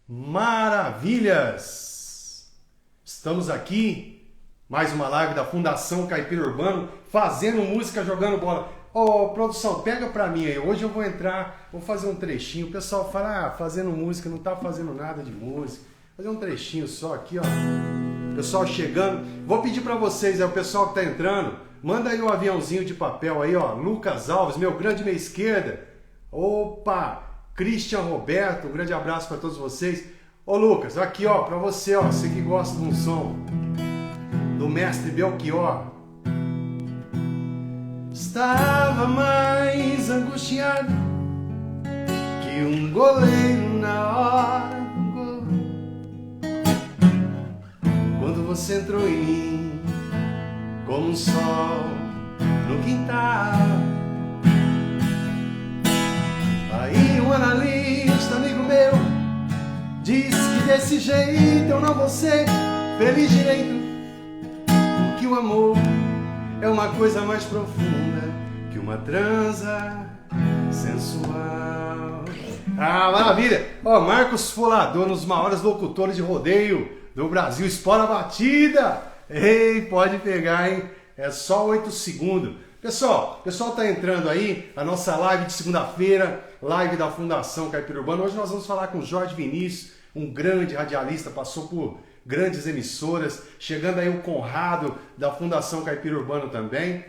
Maravilhas! Estamos aqui, mais uma live da Fundação Caipira Urbano, fazendo música, jogando bola. Ô, produção, pega pra mim aí, hoje eu vou entrar, vou fazer um trechinho. O pessoal fala, fazendo música, não tá fazendo nada de música. Fazer um trechinho só aqui, ó. Pessoal chegando, vou pedir pra vocês, o pessoal que tá entrando, manda aí o aviãozinho de papel aí, ó. Lucas Alves, meu grande meia esquerda. Opa! Christian Roberto, um grande abraço para todos vocês. Ô Lucas, aqui ó, para você, ó, você que gosta de um som do mestre Belchior. Estava mais angustiado que um goleiro na hora do gol. Quando você entrou em mim como um sol no quintal. Aí um analista, amigo meu, disse que desse jeito eu não vou ser feliz direito, porque o amor é uma coisa mais profunda que uma transa sensual. Maravilha! Ó, Marcos Folador, um dos maiores locutores de rodeio do Brasil, Espora a Batida! Ei, pode pegar, hein? É só 8 segundos. Pessoal, o pessoal tá entrando aí, a nossa live de segunda-feira, live da Fundação Caipira Urbano. Hoje nós vamos falar com o Jorge Vinícius, um grande radialista, passou por grandes emissoras, chegando aí o Conrado da Fundação Caipira Urbano também.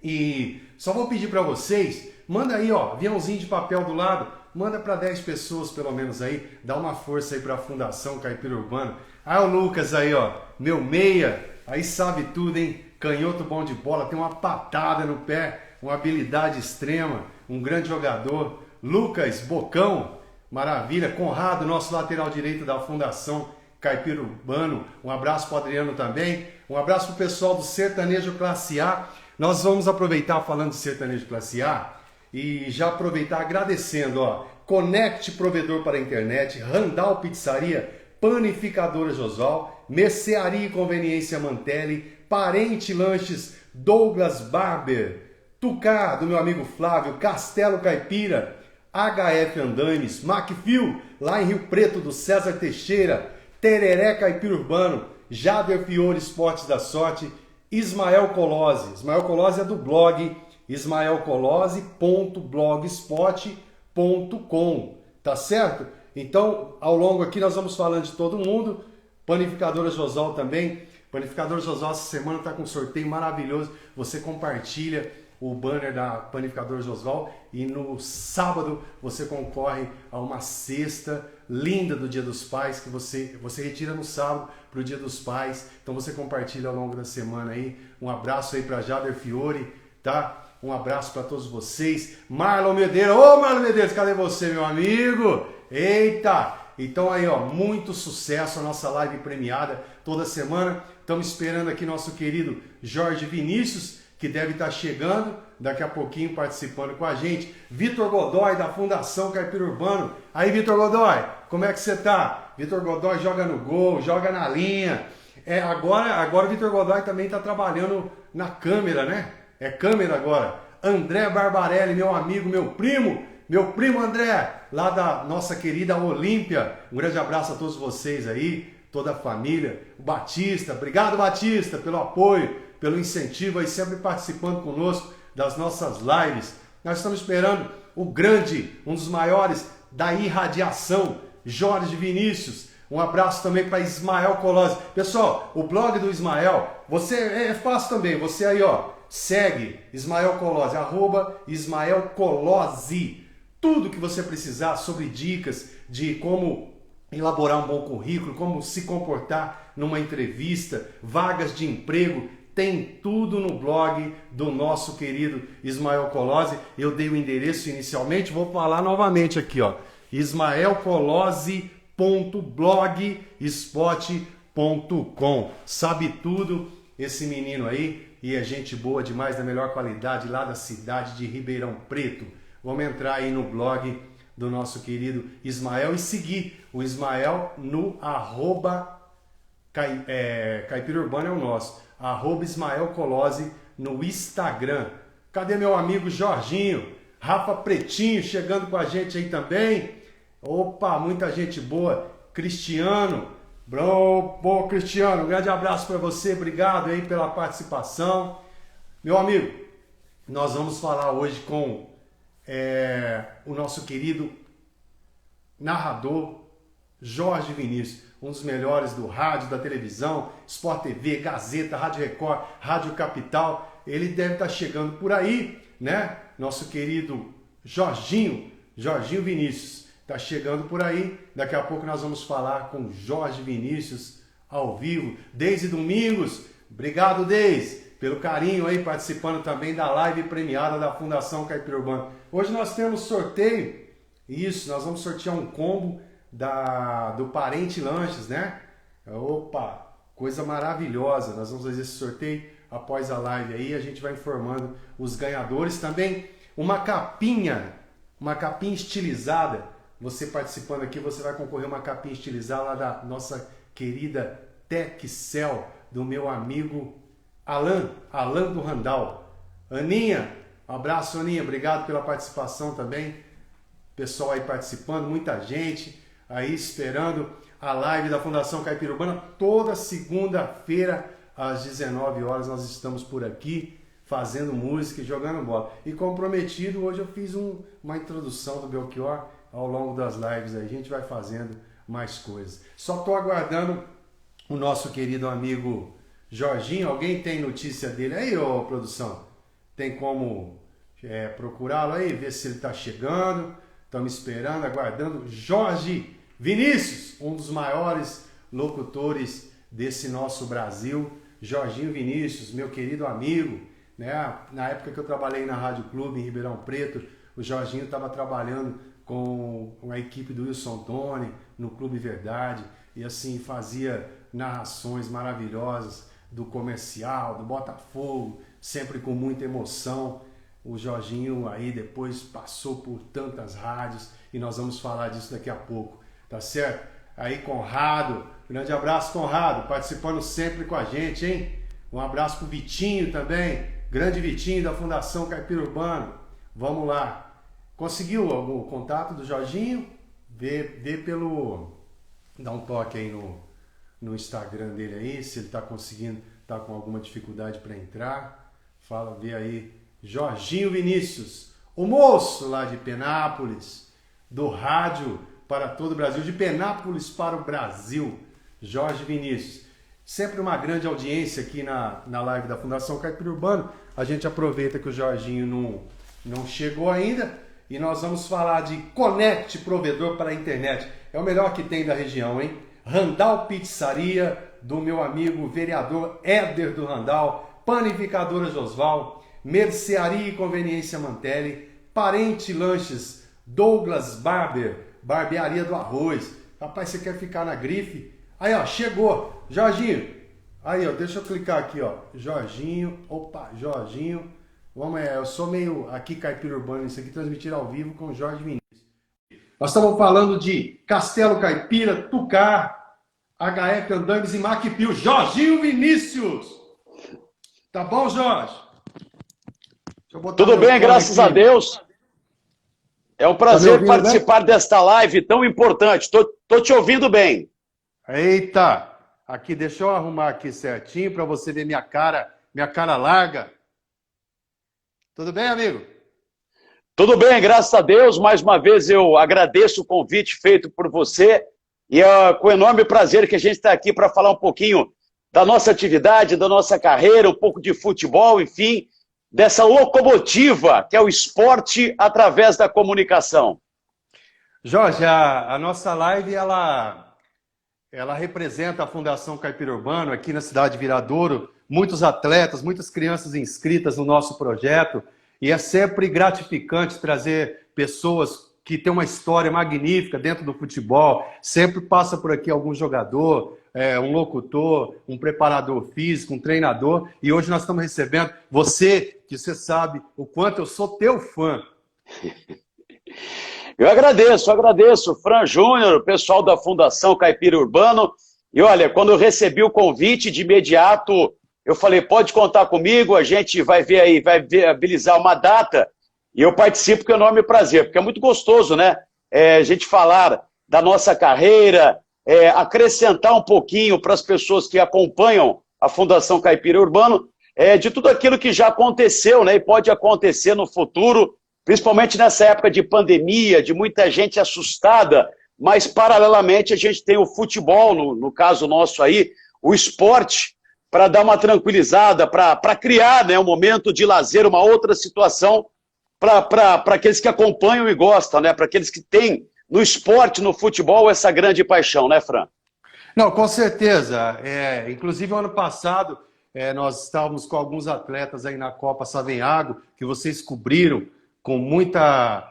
E só vou pedir para vocês, manda aí, ó, aviãozinho de papel do lado, manda para 10 pessoas pelo menos aí, dá uma força aí para a Fundação Caipira Urbano. O Lucas aí, ó, meu meia, aí sabe tudo, hein? Canhoto bom de bola, tem uma patada no pé, uma habilidade extrema, um grande jogador. Lucas Bocão, maravilha. Conrado, nosso lateral direito da Fundação Caipira Urbano. Um abraço para o Adriano também. Um abraço para o pessoal do Sertanejo Classe A. Nós vamos aproveitar falando de Sertanejo Classe A e já aproveitar agradecendo, ó. Conect Provedor para a Internet, Randall Pizzaria, Panificadora Josol, Mercearia e Conveniência Mantelli, Parente Lanches, Douglas Barber, Tucá, do meu amigo Flávio, Castelo Caipira, HF Andames, Macfil, lá em Rio Preto, do César Teixeira, Tereré Caipira Urbano, Jader Fiore Esportes da Sorte, Ismael Colose. Ismael Colose é do blog ismaelcolose.blogspot.com, tá certo? Então, ao longo aqui nós vamos falando de todo mundo, Panificadora Josol também. Panificador Josol essa semana está com um sorteio maravilhoso. Você compartilha o banner da Panificador Josol e no sábado você concorre a uma cesta linda do Dia dos Pais que você retira no sábado para o Dia dos Pais. Então você compartilha ao longo da semana aí. Um abraço aí para Jader Fiore, tá? Um abraço para todos vocês. Marlon Medeiros, ô Marlon Medeiros, cadê você, meu amigo? Eita! Então aí, ó, muito sucesso a nossa live premiada toda semana. Estamos esperando aqui nosso querido Jorge Vinícius, que deve estar chegando daqui a pouquinho participando com a gente. Vitor Godoy, da Fundação Caipira Urbano. Aí, Vitor Godoy, como é que você tá? Vitor Godoy joga no gol, joga na linha. Agora o Vitor Godoy também está trabalhando na câmera, né? É câmera agora. André Barbarelli, meu amigo, meu primo André, lá da nossa querida Olímpia. Um grande abraço a todos vocês aí, toda a família. O Batista, obrigado Batista pelo apoio, pelo incentivo aí, sempre participando conosco das nossas lives. Nós estamos esperando o grande, um dos maiores da irradiação, Jorge Vinícius. Um abraço também para Ismael Colose. Pessoal, o blog do Ismael, você é fácil também, você aí ó, segue Ismael Colose, @Ismael Colose. Tudo que você precisar sobre dicas de como elaborar um bom currículo, como se comportar numa entrevista, vagas de emprego, tem tudo no blog do nosso querido Ismael Colose. Eu dei o endereço inicialmente, vou falar novamente aqui, ó, ismaelcolose.blogspot.com. Sabe tudo esse menino aí e é gente boa demais, da melhor qualidade, lá da cidade de Ribeirão Preto. Vamos entrar aí no blog do nosso querido Ismael e seguir o Ismael no Caipira Urbano é o nosso, @Ismael Colose no Instagram. Cadê meu amigo Jorginho? Rafa Pretinho chegando com a gente aí também. Opa, muita gente boa. Cristiano. Bom, Cristiano, um grande abraço para você, obrigado aí pela participação. Meu amigo, nós vamos falar hoje com o nosso querido narrador Jorge Vinícius, um dos melhores do rádio, da televisão, Sport TV, Gazeta, Rádio Record, Rádio Capital. Ele deve estar chegando por aí, né? Nosso querido Jorginho Vinícius, está chegando por aí. Daqui a pouco nós vamos falar com Jorge Vinícius ao vivo. Deise Domingos, obrigado Deise, pelo carinho aí, participando também da live premiada da Fundação Caipira Urbano. Hoje nós temos sorteio, isso, nós vamos sortear um combo do Parente Lanches, né? Opa, coisa maravilhosa. Nós vamos fazer esse sorteio após a live aí, a gente vai informando os ganhadores também. Uma capinha estilizada. Você participando aqui, você vai concorrer a uma capinha estilizada lá da nossa querida Texcel, do meu amigo Alan do Randal. Aninha, um abraço Aninha, obrigado pela participação também. Pessoal aí participando, muita gente aí esperando a live da Fundação Caipira Urbana. Toda segunda-feira, às 19 horas, nós estamos por aqui fazendo música e jogando bola. E como prometido, hoje eu fiz uma introdução do Belchior ao longo das lives. Aí a gente vai fazendo mais coisas. Só estou aguardando o nosso querido amigo Jorginho. Alguém tem notícia dele aí, ô produção? Tem como procurá-lo aí, ver se ele está chegando? Estamos esperando, aguardando. Jorge Vinícius, um dos maiores locutores desse nosso Brasil. Jorginho Vinícius, meu querido amigo, né? Na época que eu trabalhei na Rádio Clube em Ribeirão Preto, o Jorginho estava trabalhando com a equipe do Wilson Tony no Clube Verdade e assim fazia narrações maravilhosas do comercial, do Botafogo, sempre com muita emoção. O Jorginho aí depois passou por tantas rádios e nós vamos falar disso daqui a pouco, tá certo? Aí Conrado, grande abraço Conrado, participando sempre com a gente, hein? Um abraço pro Vitinho também, grande Vitinho da Fundação Caipira Urbano. Vamos lá. Conseguiu algum contato do Jorginho? Vê pelo... Dá um toque aí no Instagram dele aí, se ele tá conseguindo, tá com alguma dificuldade para entrar. Fala, vê aí. Jorginho Vinícius, o moço lá de Penápolis, do rádio para todo o Brasil, de Penápolis para o Brasil, Jorge Vinícius. Sempre uma grande audiência aqui na live da Fundação Caipira Urbano. A gente aproveita que o Jorginho não chegou ainda e nós vamos falar de Conect Provedor para a Internet. É o melhor que tem da região, hein? Randal Pizzaria, do meu amigo vereador Éder do Randal, Panificadora Josval, Mercearia e Conveniência Mantelli, Parente Lanches, Douglas Barber, Barbearia do Arroz. Rapaz, você quer ficar na grife? Aí, ó, chegou. Jorginho. Aí, ó, deixa eu clicar aqui, ó. Jorginho. Opa, Jorginho. Vamos, eu sou meio aqui Caipira Urbano, isso aqui transmitir ao vivo com o Jorge Vinícius. Nós estamos falando de Castelo Caipira, Tucar, HF Andangues e Maquipio. Jorginho Vinícius. Tá bom, Jorge? Tudo bem, graças a Deus. É um prazer ouvindo, participar, né, desta live tão importante. Tô te ouvindo bem. Eita! Aqui, deixa eu arrumar aqui certinho para você ver minha cara larga. Tudo bem, amigo? Tudo bem, graças a Deus. Mais uma vez eu agradeço o convite feito por você e é com enorme prazer que a gente está aqui para falar um pouquinho da nossa atividade, da nossa carreira, um pouco de futebol, enfim, dessa locomotiva que é o esporte através da comunicação. Jorge, a nossa live, ela representa a Fundação Caipira Urbano aqui na cidade de Viradouro, muitos atletas, muitas crianças inscritas no nosso projeto, e é sempre gratificante trazer pessoas que têm uma história magnífica dentro do futebol. Sempre passa por aqui algum jogador, um locutor, um preparador físico, um treinador, e hoje nós estamos recebendo você, que você sabe o quanto eu sou teu fã. Eu agradeço, Fran Júnior, o pessoal da Fundação Caipira Urbano, e olha, quando eu recebi o convite, de imediato, eu falei, pode contar comigo, a gente vai ver aí, vai viabilizar uma data, e eu participo com enorme prazer, porque é muito gostoso, né? A gente falar da nossa carreira, acrescentar um pouquinho para as pessoas que acompanham a Fundação Caipira Urbano, de tudo aquilo que já aconteceu, né, e pode acontecer no futuro, principalmente nessa época de pandemia, de muita gente assustada, mas paralelamente a gente tem o futebol, no caso nosso aí, o esporte, para dar uma tranquilizada, para criar, né, um momento de lazer, uma outra situação para aqueles que acompanham e gostam, né, para aqueles que têm no esporte, no futebol, essa grande paixão, né, Fran? Não, com certeza. Inclusive, ano passado, nós estávamos com alguns atletas aí na Copa Savenhago, que vocês cobriram com muita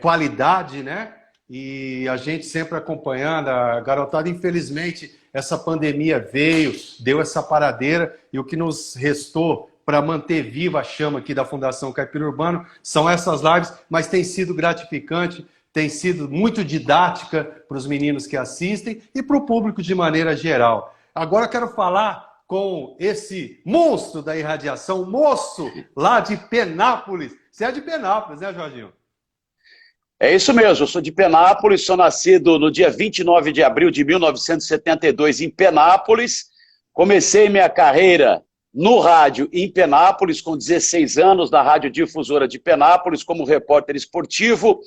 qualidade, né? E a gente sempre acompanhando, a garotada, infelizmente, essa pandemia veio, deu essa paradeira, e o que nos restou para manter viva a chama aqui da Fundação Caipira Urbano são essas lives, mas tem sido gratificante, tem sido muito didática para os meninos que assistem e para o público de maneira geral. Agora eu quero falar com esse monstro da irradiação, moço lá de Penápolis. Você é de Penápolis, né, Jorginho? É isso mesmo, eu sou de Penápolis, sou nascido no dia 29 de abril de 1972 em Penápolis. Comecei minha carreira no rádio em Penápolis, com 16 anos, na Rádio Difusora de Penápolis, como repórter esportivo.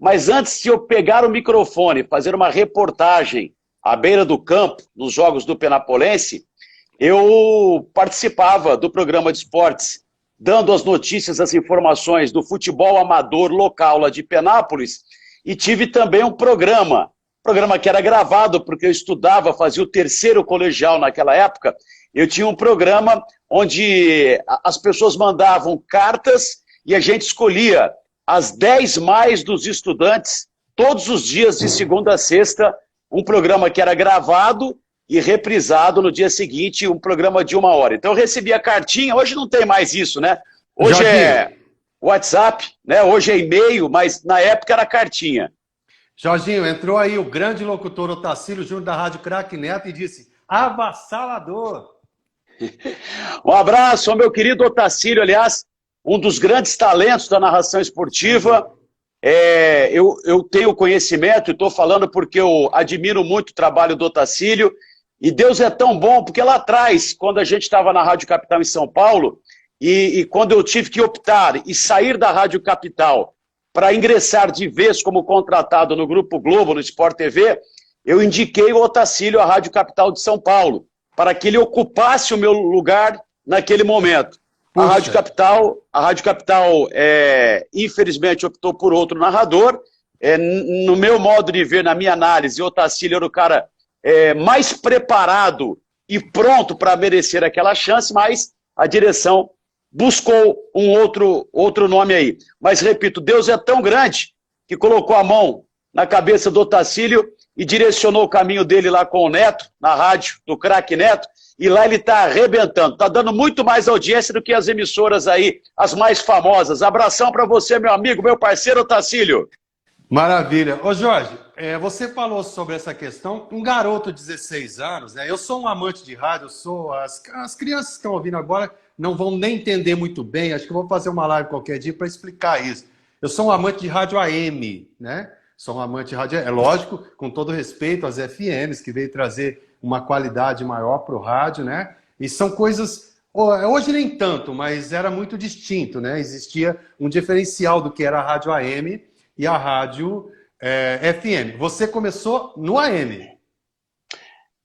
Mas antes de eu pegar o microfone, fazer uma reportagem à beira do campo, nos Jogos do Penapolense, eu participava do programa de esportes, dando as notícias, as informações do futebol amador local lá de Penápolis, e tive também um programa que era gravado, porque eu estudava, fazia o terceiro colegial naquela época. Eu tinha um programa onde as pessoas mandavam cartas e a gente escolhia as 10 mais dos estudantes, todos os dias de segunda a sexta, um programa que era gravado e reprisado no dia seguinte, um programa de 1 hora. Então eu recebi a cartinha, hoje não tem mais isso, né? Hoje é WhatsApp, né? Hoje é e-mail, mas na época era cartinha. Jorginho, entrou aí o grande locutor Otacílio Júnior da Rádio Craque Neto e disse: avassalador! Um abraço ao meu querido Otacílio, aliás, um dos grandes talentos da narração esportiva. Eu tenho conhecimento e estou falando porque eu admiro muito o trabalho do Otacílio. E Deus é tão bom, porque lá atrás, quando a gente estava na Rádio Capital em São Paulo, e quando eu tive que optar e sair da Rádio Capital para ingressar de vez como contratado no Grupo Globo, no Sport TV, eu indiquei o Otacílio à Rádio Capital de São Paulo, para que ele ocupasse o meu lugar naquele momento. A Rádio Capital, infelizmente, optou por outro narrador. No meu modo de ver, na minha análise, o Otacílio era o cara mais preparado e pronto para merecer aquela chance, mas a direção buscou um outro nome aí. Mas, repito, Deus é tão grande que colocou a mão na cabeça do Otacílio e direcionou o caminho dele lá com o Neto, na rádio do Craque Neto, e lá ele está arrebentando, está dando muito mais audiência do que as emissoras aí, as mais famosas. Abração para você, meu amigo, meu parceiro Otacílio. Maravilha. Ô Jorge, você falou sobre essa questão, um garoto de 16 anos, né? Eu sou um amante de rádio, as crianças que estão ouvindo agora não vão nem entender muito bem, acho que eu vou fazer uma live qualquer dia para explicar isso. Eu sou um amante de rádio AM, né? Sou um amante de rádio, é lógico, com todo respeito às FMs, que veio trazer uma qualidade maior para o rádio, né? E são coisas, hoje nem tanto, mas era muito distinto, né? Existia um diferencial do que era a rádio AM e a rádio FM. Você começou no AM.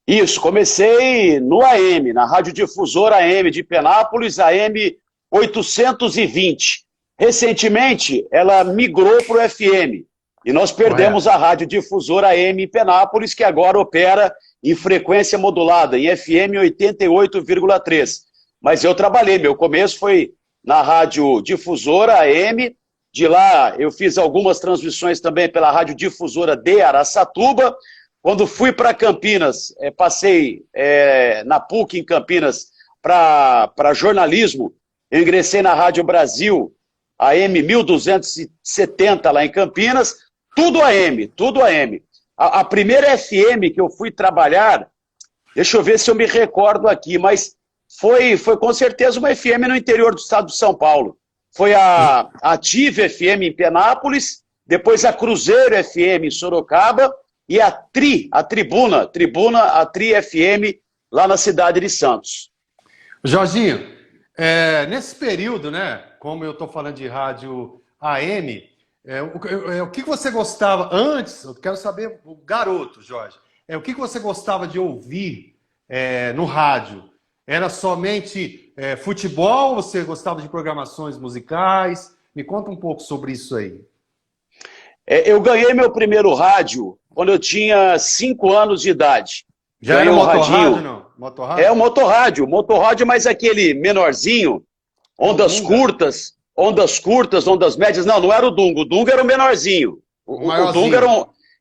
Isso, comecei no AM, na Rádio Difusora AM de Penápolis, AM 820. Recentemente, ela migrou para o FM. E nós perdemos a Rádio Difusora AM em Penápolis, que agora opera em frequência modulada, em FM 88,3. Mas eu trabalhei, meu começo foi na Rádio Difusora AM, de lá eu fiz algumas transmissões também pela Rádio Difusora de Araçatuba. Quando fui para Campinas, passei na PUC em Campinas para jornalismo, eu ingressei na Rádio Brasil, AM 1270 lá em Campinas, tudo AM, tudo AM. A primeira FM que eu fui trabalhar, deixa eu ver se eu me recordo aqui, mas foi com certeza uma FM no interior do estado de São Paulo. Foi a Ative FM em Penápolis, depois a Cruzeiro FM em Sorocaba, e a Tribuna FM, lá na cidade de Santos. Jorginho, nesse período, né, como eu estou falando de rádio AM, o que você gostava antes? Eu quero saber, o garoto, Jorge, o que você gostava de ouvir no rádio? Era somente futebol ou você gostava de programações musicais? Me conta um pouco sobre isso aí. Eu ganhei meu primeiro rádio quando eu tinha 5 anos de idade. Já era um motorrádio, não? Motorrádio? O motorrádio, mas aquele menorzinho, ondas curtas, ondas médias. Não era o Dunga era o menorzinho. O Dunga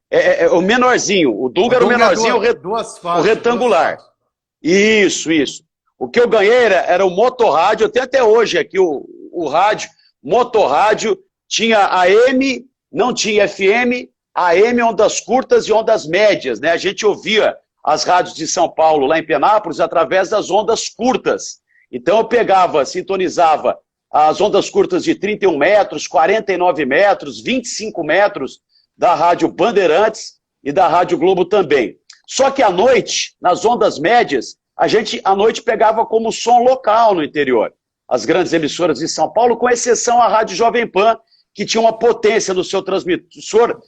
era o menorzinho. O Dunga era o menorzinho, duas faixas, o retangular. Isso. O que eu ganhei era o motorrádio, eu tenho até hoje aqui o rádio, motorrádio, tinha AM, não tinha FM, AM, ondas curtas e ondas médias, né? A gente ouvia as rádios de São Paulo, lá em Penápolis, através das ondas curtas. Então eu pegava, sintonizava as ondas curtas de 31 metros, 49 metros, 25 metros da Rádio Bandeirantes e da Rádio Globo também. Só que à noite, nas ondas médias, a gente à noite pegava como som local no interior. As grandes emissoras de São Paulo, com exceção a Rádio Jovem Pan, que tinha uma potência no seu transmissor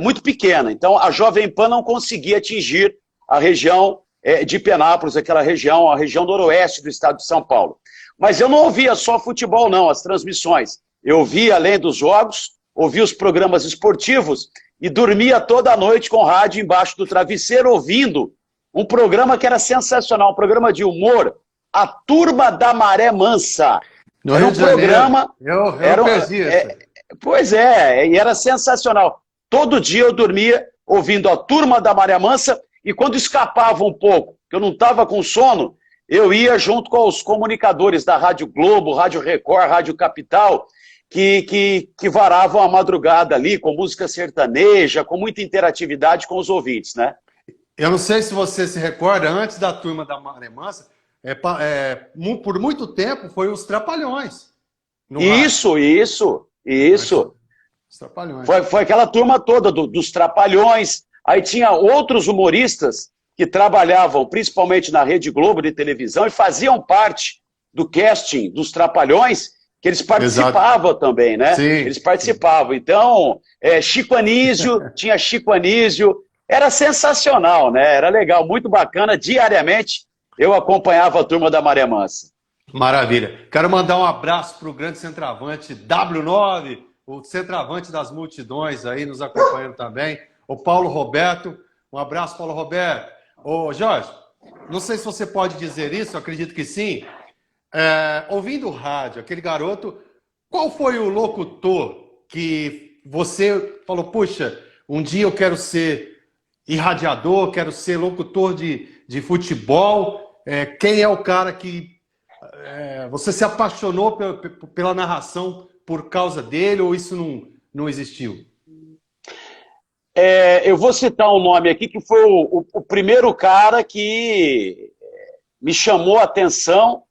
muito pequena. Então a Jovem Pan não conseguia atingir a região de Penápolis, a região noroeste do estado de São Paulo. Mas eu não ouvia só futebol, não, as transmissões. Eu ouvia, além dos jogos, ouvia os programas esportivos e dormia toda noite com rádio embaixo do travesseiro, ouvindo um programa que era sensacional, um programa de humor, A Turma da Maré Mansa. No Rio de Janeiro. Eu perdi isso. Pois e era sensacional. Todo dia eu dormia ouvindo A Turma da Maré Mansa e quando escapava um pouco, que eu não estava com sono, eu ia junto com os comunicadores da Rádio Globo, Rádio Record, Rádio Capital, que varavam a madrugada ali com música sertaneja, com muita interatividade com os ouvintes, né? Eu não sei se você se recorda, antes da Turma da Maré Mansa, por muito tempo foi os Trapalhões. Isso. Os Trapalhões. Foi aquela turma toda dos Trapalhões. Aí tinha outros humoristas que trabalhavam principalmente na Rede Globo de televisão e faziam parte do casting dos Trapalhões, que eles participavam também, né? Sim, eles participavam. Sim. Então, Chico Anísio, tinha Chico Anísio. Era sensacional, né? Era legal, muito bacana. Diariamente eu acompanhava a Turma da Maré Mansa. Maravilha. Quero mandar um abraço para o grande centroavante W9, o centroavante das multidões aí nos acompanhando também. O Paulo Roberto. Um abraço, Paulo Roberto. Ô, Jorge, não sei se você pode dizer isso, eu acredito que sim. Ouvindo o rádio, aquele garoto, qual foi o locutor que você falou, puxa, um dia eu quero ser irradiador, quero ser locutor de futebol? Quem é o cara que você se apaixonou pela narração por causa dele ou isso não existiu? Eu vou citar um nome aqui que foi o primeiro cara que me chamou a atenção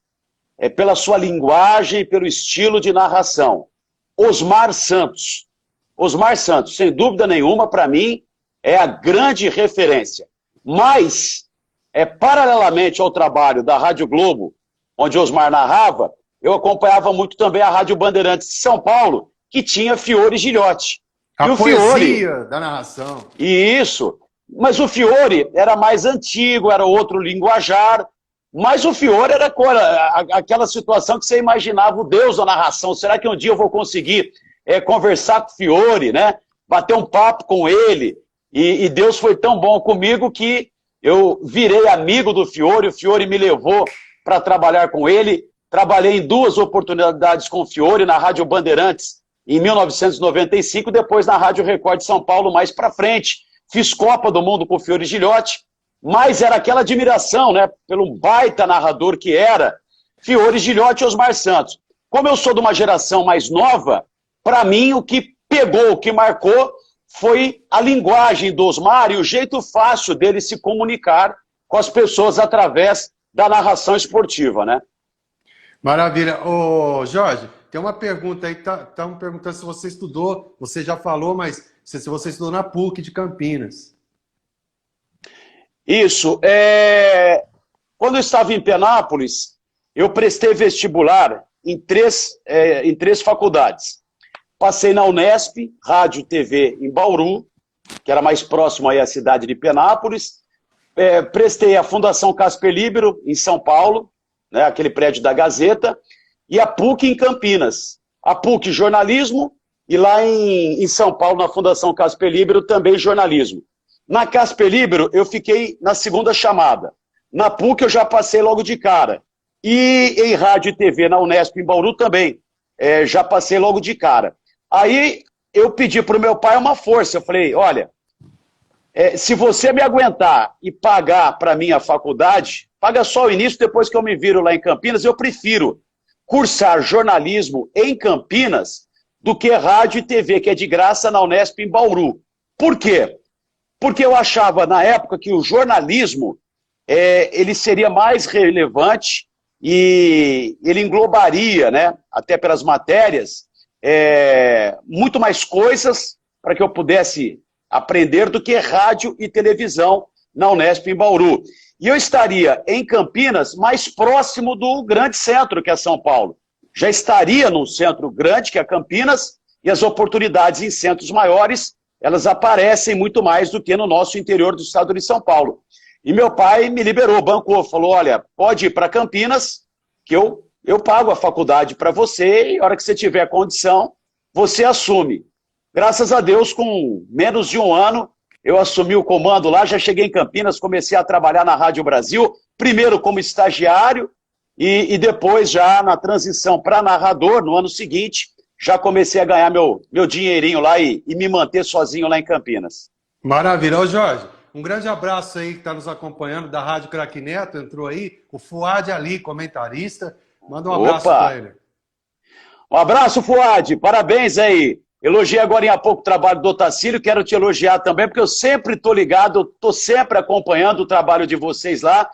pela sua linguagem, pelo estilo de narração. Osmar Santos. Osmar Santos, sem dúvida nenhuma, para mim, é a grande referência. Mas, paralelamente ao trabalho da Rádio Globo, onde Osmar narrava, eu acompanhava muito também a Rádio Bandeirantes de São Paulo, que tinha Fiore Gilhote. A poesia da narração. Isso. Mas o Fiore era mais antigo, era outro linguajar. Mas o Fiore era aquela situação que você imaginava o Deus da narração. Será que um dia eu vou conseguir conversar com o Fiore, né? Bater um papo com ele? E Deus foi tão bom comigo que eu virei amigo do Fiore. O Fiore me levou para trabalhar com ele. Trabalhei em 2 oportunidades com o Fiore, na Rádio Bandeirantes, em 1995, depois na Rádio Record de São Paulo, mais para frente. Fiz Copa do Mundo com o Fiore Gilhote, mas era aquela admiração, né, pelo baita narrador que era Fiore Gilhote e Osmar Santos. Como eu sou de uma geração mais nova, para mim o que pegou, o que marcou, foi a linguagem do Osmar e o jeito fácil dele se comunicar com as pessoas através da narração esportiva, né? Maravilha. Ô, Jorge, tem uma pergunta aí, estão perguntando se você estudou, você já falou, mas se você estudou na PUC de Campinas. Isso. Quando eu estava em Penápolis, eu prestei vestibular em três faculdades. Passei na Unesp, Rádio e TV em Bauru, que era mais próximo aí à cidade de Penápolis. Prestei a Fundação Casper Libero, em São Paulo, né, aquele prédio da Gazeta, e a PUC em Campinas. A PUC jornalismo, e lá em São Paulo, na Fundação Casper Libero, também jornalismo. Na Casper Libero, eu fiquei na segunda chamada. Na PUC eu já passei logo de cara. E em rádio e TV na Unesp em Bauru também, já passei logo de cara. Aí eu pedi para o meu pai uma força, eu falei, olha, se você me aguentar e pagar para mim a faculdade, paga só o início, depois que eu me viro lá em Campinas, eu prefiro cursar jornalismo em Campinas do que rádio e TV, que é de graça na Unesp em Bauru. Por quê? Porque eu achava na época que o jornalismo ele seria mais relevante e ele englobaria, né, até pelas matérias, muito mais coisas para que eu pudesse aprender do que rádio e televisão na Unesp em Bauru. E eu estaria em Campinas mais próximo do grande centro, que é São Paulo. Já estaria num centro grande, que é Campinas, e as oportunidades em centros maiores, elas aparecem muito mais do que no nosso interior do estado de São Paulo. E meu pai me liberou, bancou, falou, olha, pode ir para Campinas, que eu pago a faculdade para você, e a hora que você tiver condição, você assume. Graças a Deus, com menos de um ano, eu assumi o comando lá, já cheguei em Campinas, comecei a trabalhar na Rádio Brasil, primeiro como estagiário, e depois já na transição para narrador, no ano seguinte, já comecei a ganhar meu dinheirinho lá e me manter sozinho lá em Campinas. Maravilha. Ô Jorge, um grande abraço aí que está nos acompanhando da Rádio Craque Neto, entrou aí, o Fuad Ali, comentarista. Manda um abraço para ele. Um abraço, Fuad, parabéns aí. Elogiei agora há pouco o trabalho do Otacílio, quero te elogiar também, porque eu sempre estou ligado, estou sempre acompanhando o trabalho de vocês lá,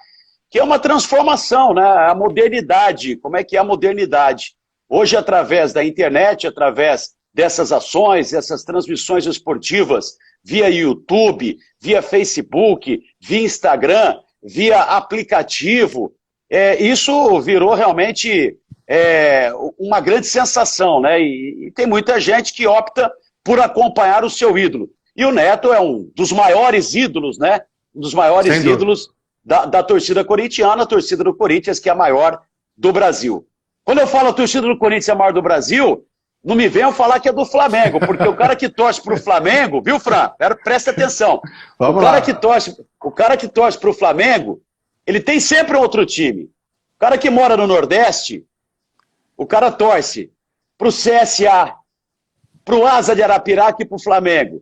que é uma transformação, né? A modernidade, como é que é a modernidade? Hoje, através da internet, através dessas ações, essas transmissões esportivas, via YouTube, via Facebook, via Instagram, via aplicativo, isso virou realmente uma grande sensação, né? E tem muita gente que opta por acompanhar o seu ídolo. E o Neto é um dos maiores ídolos, né? Um dos maiores ídolos da torcida corintiana, a torcida do Corinthians, que é a maior do Brasil. Quando eu falo a torcida do Corinthians é a maior do Brasil, não me venham falar que é do Flamengo, porque o cara que torce pro Flamengo, viu, Fran? Presta atenção. O cara que torce pro Flamengo, ele tem sempre outro time. O cara que mora no Nordeste, o cara torce pro CSA, pro Asa de Arapiraca e pro Flamengo.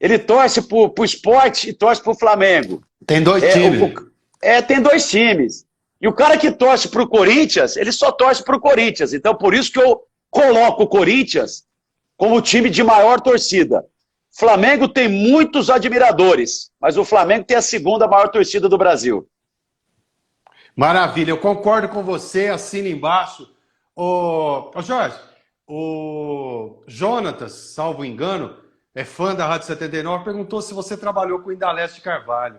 Ele torce pro Sport e torce pro Flamengo. Tem dois times. Tem dois times. E o cara que torce pro Corinthians, ele só torce pro Corinthians. Então, por isso que eu coloco o Corinthians como o time de maior torcida. Flamengo tem muitos admiradores, mas o Flamengo tem a segunda maior torcida do Brasil. Maravilha, eu concordo com você, assina embaixo. Ô Jorge, o Jonatas, salvo engano, é fã da Rádio 79, perguntou se você trabalhou com o Indalecio de Carvalho.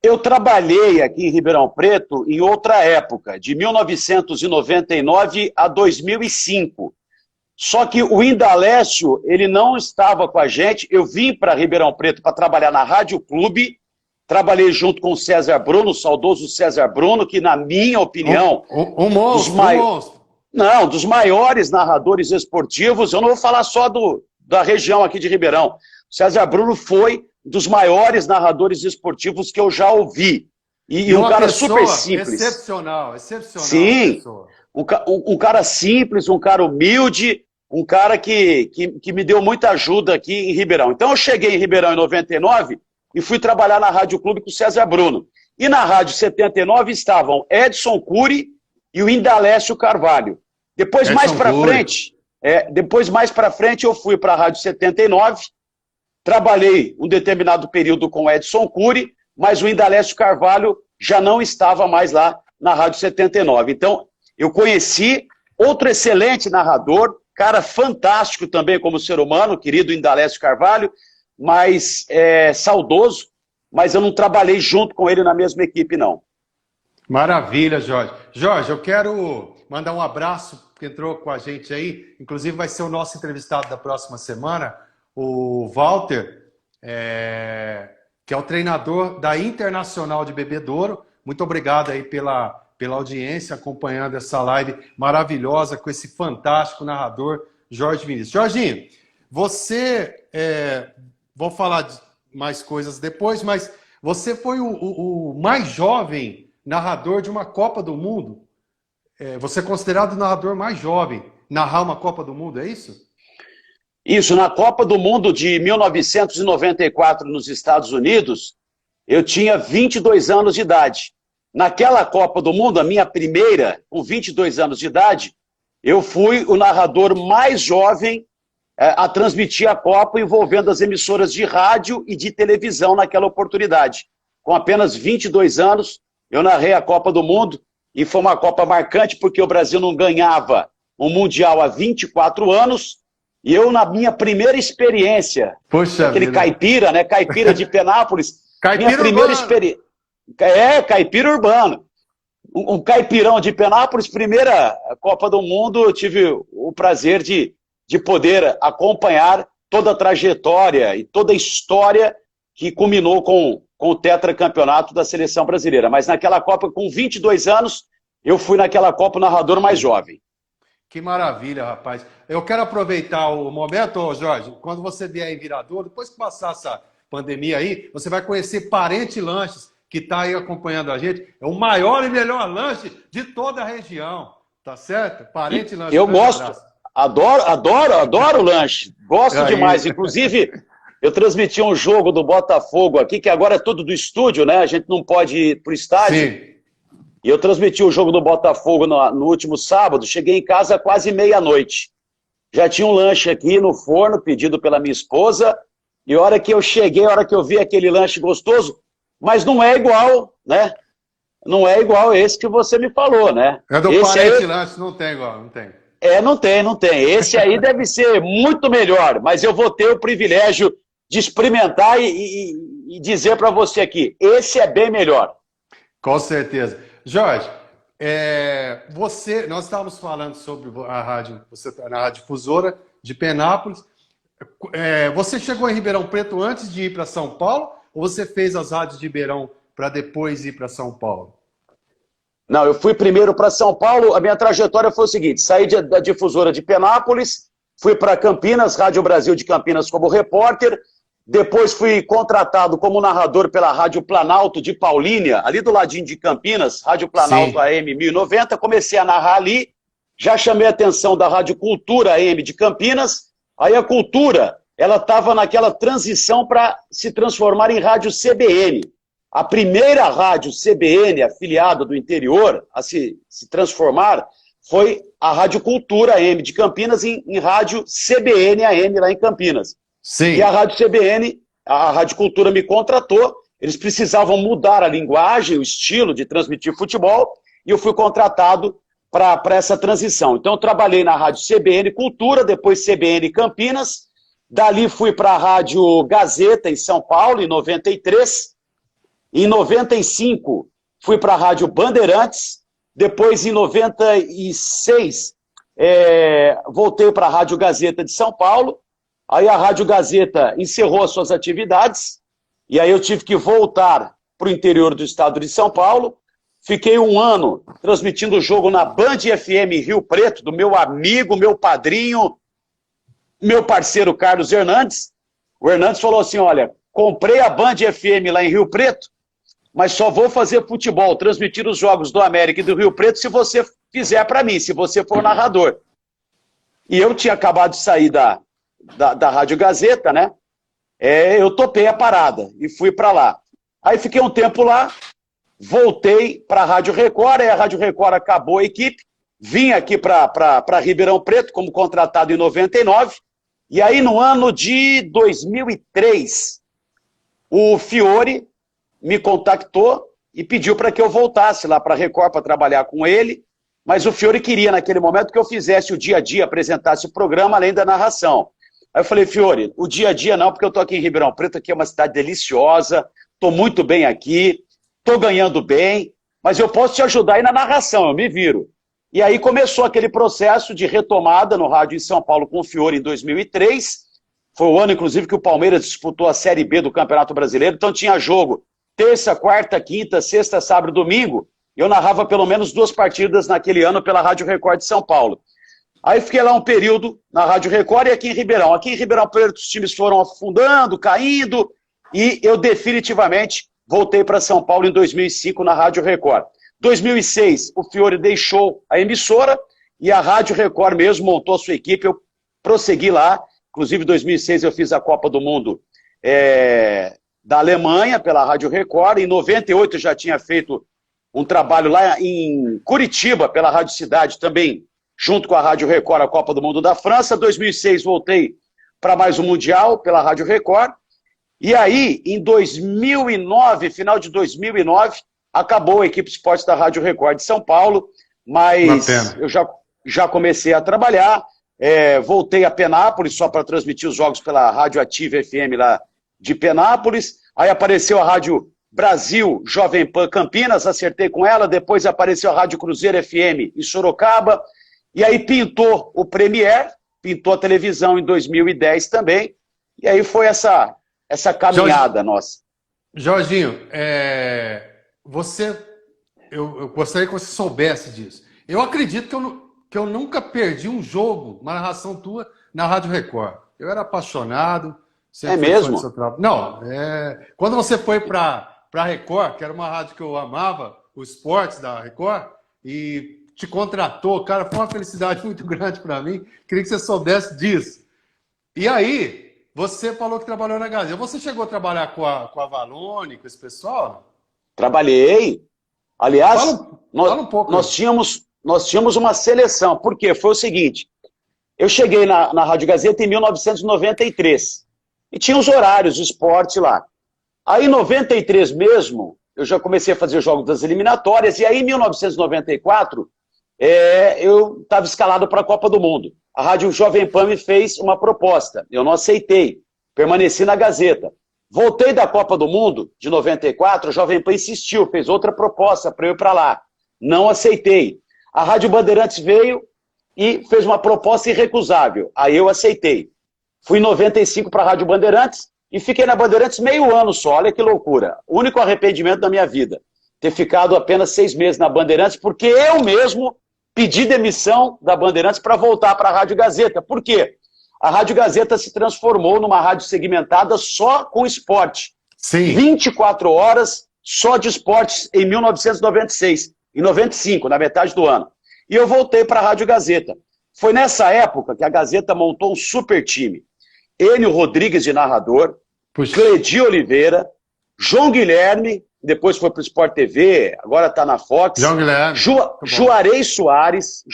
Eu trabalhei aqui em Ribeirão Preto em outra época, de 1999 a 2005. Só que o Indalecio, ele não estava com a gente. Eu vim para Ribeirão Preto para trabalhar na Rádio Clube. Trabalhei junto com o César Bruno, o saudoso César Bruno, que, na minha opinião... Um monstro. Não, dos maiores narradores esportivos. Eu não vou falar só da região aqui de Ribeirão. O César Bruno foi dos maiores narradores esportivos que eu já ouvi. E um cara super simples. Excepcional. Sim, um cara simples, um cara humilde, um cara que me deu muita ajuda aqui em Ribeirão. Então eu cheguei em Ribeirão em 99 e fui trabalhar na Rádio Clube com o César Bruno. E na Rádio 79 estavam Edson Cury e o Indalecio Carvalho. Depois, mais para frente, eu fui para a Rádio 79, trabalhei um determinado período com o Edson Cury, mas o Indalecio Carvalho já não estava mais lá na Rádio 79. Então, eu conheci outro excelente narrador, cara fantástico também como ser humano, querido Indalecio Carvalho, mas saudoso, mas eu não trabalhei junto com ele na mesma equipe, não. Maravilha, Jorge. Jorge, eu quero mandar um abraço que entrou com a gente aí, inclusive vai ser o nosso entrevistado da próxima semana, o Walter, que é o treinador da Internacional de Bebedouro. Muito obrigado aí pela audiência, acompanhando essa live maravilhosa com esse fantástico narrador, Jorge Vinícius. Jorginho, você, vou falar de mais coisas depois, mas você foi o mais jovem narrador de uma Copa do Mundo. Você é considerado o narrador mais jovem narrar uma Copa do Mundo, é isso? Isso, na Copa do Mundo de 1994 nos Estados Unidos, eu tinha 22 anos de idade. Naquela Copa do Mundo, a minha primeira, com 22 anos de idade, eu fui o narrador mais jovem a transmitir a Copa envolvendo as emissoras de rádio e de televisão naquela oportunidade. Com apenas 22 anos, eu narrei a Copa do Mundo e foi uma Copa marcante porque o Brasil não ganhava um Mundial há 24 anos e eu, na minha primeira experiência, Poxa aquele vida. caipira, né? Caipira de Penápolis, Caipira minha primeira urbano. experiência. Caipira urbano. Um caipirão de Penápolis, primeira Copa do Mundo, eu tive o prazer de poder acompanhar toda a trajetória e toda a história que culminou com o tetracampeonato da seleção brasileira. Mas naquela Copa, com 22 anos, eu fui naquela Copa o narrador mais jovem. Que maravilha, rapaz. Eu quero aproveitar o momento, ô Jorge, quando você vier em Viradouro, depois que passar essa pandemia aí, você vai conhecer Parente Lanches, que está aí acompanhando a gente. É o maior e melhor lanche de toda a região, tá certo? Parente Lanches. Eu gosto, adoro o lanche, gosto demais. Inclusive, eu transmiti um jogo do Botafogo aqui, que agora é tudo do estúdio, né? A gente não pode ir pro estádio. Sim. E eu transmiti o jogo do Botafogo no último sábado, cheguei em casa quase meia-noite. Já tinha um lanche aqui no forno, pedido pela minha esposa, e a hora que eu cheguei, a hora que eu vi aquele lanche gostoso, mas não é igual, né? Não é igual esse que você me falou, né? É do esse Parente aí... Lanches, não tem igual, não tem. Não tem. Esse aí deve ser muito melhor, mas eu vou ter o privilégio de experimentar e dizer para você aqui, esse é bem melhor. Com certeza. Jorge, nós estávamos falando sobre a rádio, você está na Rádio Difusora de Penápolis. Você chegou em Ribeirão Preto antes de ir para São Paulo ou você fez as rádios de Ribeirão para depois ir para São Paulo? Não, eu fui primeiro para São Paulo. A minha trajetória foi o seguinte, saí da Difusora de Penápolis, fui para Campinas, Rádio Brasil de Campinas como repórter, depois fui contratado como narrador pela Rádio Planalto de Paulínia, ali do ladinho de Campinas, Rádio Planalto AM 1090, comecei a narrar ali, já chamei a atenção da Rádio Cultura AM de Campinas, aí a Cultura, ela estava naquela transição para se transformar em Rádio CBN. A primeira rádio CBN, afiliada do interior, a se transformar, foi a Rádio Cultura AM de Campinas em Rádio CBN AM lá em Campinas. Sim. E a Rádio CBN, a Rádio Cultura me contratou, eles precisavam mudar a linguagem, o estilo de transmitir futebol, e eu fui contratado para essa transição. Então eu trabalhei na Rádio CBN Cultura, depois CBN Campinas, dali fui para a Rádio Gazeta em São Paulo, em 93, em 95 fui para a Rádio Bandeirantes, depois em 96 voltei para a Rádio Gazeta de São Paulo, aí a Rádio Gazeta encerrou as suas atividades, e aí eu tive que voltar para o interior do estado de São Paulo, fiquei um ano transmitindo o jogo na Band FM Rio Preto, do meu amigo, meu padrinho, meu parceiro Carlos Hernandes. O Hernandes falou assim, olha, comprei a Band FM lá em Rio Preto, mas só vou fazer futebol, transmitir os jogos do América e do Rio Preto se você fizer para mim, se você for narrador. E eu tinha acabado de sair da Rádio Gazeta, né? Eu topei a parada e fui para lá. Aí fiquei um tempo lá, voltei para a Rádio Record, aí a Rádio Record acabou a equipe, vim aqui para Ribeirão Preto como contratado em 99, e aí no ano de 2003, o Fiore me contactou e pediu para que eu voltasse lá para a Record para trabalhar com ele, mas o Fiore queria naquele momento que eu fizesse o dia a dia, apresentasse o programa além da narração. Aí eu falei, Fiore, o dia a dia não, porque eu estou aqui em Ribeirão Preto, aqui é uma cidade deliciosa, estou muito bem aqui, estou ganhando bem, mas eu posso te ajudar aí na narração, eu me viro. E aí começou aquele processo de retomada no rádio em São Paulo com o Fiore em 2003. Foi o ano, inclusive, que o Palmeiras disputou a Série B do Campeonato Brasileiro. Então tinha jogo terça, quarta, quinta, sexta, sábado, domingo. Eu narrava pelo menos 2 partidas naquele ano pela Rádio Record de São Paulo. Aí fiquei lá um período na Rádio Record e aqui em Ribeirão. Aqui em Ribeirão Preto os times foram afundando, caindo, e eu definitivamente voltei para São Paulo em 2005 na Rádio Record. 2006, o Fiore deixou a emissora e a Rádio Record mesmo montou a sua equipe, eu prossegui lá, inclusive em 2006 eu fiz a Copa do Mundo da Alemanha pela Rádio Record, em 98 eu já tinha feito um trabalho lá em Curitiba pela Rádio Cidade também, junto com a Rádio Record, a Copa do Mundo da França. 2006 voltei para mais um Mundial pela Rádio Record, e aí em 2009, final de 2009, acabou a equipe de esportes da Rádio Record de São Paulo, mas eu já comecei a trabalhar, voltei a Penápolis só para transmitir os jogos pela Rádio Ativa FM lá de Penápolis, aí apareceu a Rádio Brasil Jovem Pan Campinas, acertei com ela, depois apareceu a Rádio Cruzeiro FM em Sorocaba, e aí pintou o Premier, pintou a televisão em 2010 também, e aí foi essa caminhada nossa. Jorginho, eu gostaria que você soubesse disso. Eu acredito que eu nunca perdi um jogo, uma narração tua, na Rádio Record. Eu era apaixonado. É mesmo? Não, quando você foi para a Record, que era uma rádio que eu amava, o esportes da Record, e te contratou, cara, foi uma felicidade muito grande para mim. Queria que você soubesse disso. E aí, você falou que trabalhou na Gazeta. Você chegou a trabalhar com a Valone, com esse pessoal? Trabalhei. Aliás, fala um pouco, nós tínhamos uma seleção. Por quê? Foi o seguinte, eu cheguei na Rádio Gazeta em 1993 e tinha os horários de esporte lá. Aí em 93 mesmo, eu já comecei a fazer os jogos das eliminatórias, e aí em 1994 eu estava escalado para a Copa do Mundo. A Rádio Jovem Pan me fez uma proposta, eu não aceitei, permaneci na Gazeta. Voltei da Copa do Mundo, de 94, a Jovem Pan insistiu, fez outra proposta para eu ir para lá. Não aceitei. A Rádio Bandeirantes veio e fez uma proposta irrecusável. Aí eu aceitei. Fui em 95 para a Rádio Bandeirantes e fiquei na Bandeirantes meio ano só. Olha que loucura. O único arrependimento da minha vida. Ter ficado apenas 6 meses na Bandeirantes, porque eu mesmo pedi demissão da Bandeirantes para voltar para a Rádio Gazeta. Por quê? A Rádio Gazeta se transformou numa rádio segmentada só com esporte. Sim. 24 horas só de esportes em 1996. Em 95, na metade do ano. E eu voltei para a Rádio Gazeta. Foi nessa época que a Gazeta montou um super time. Enio Rodrigues de narrador, Cledi Oliveira, João Guilherme, depois foi para o Sport TV, agora está na Fox. João Guilherme. Juarez Soares.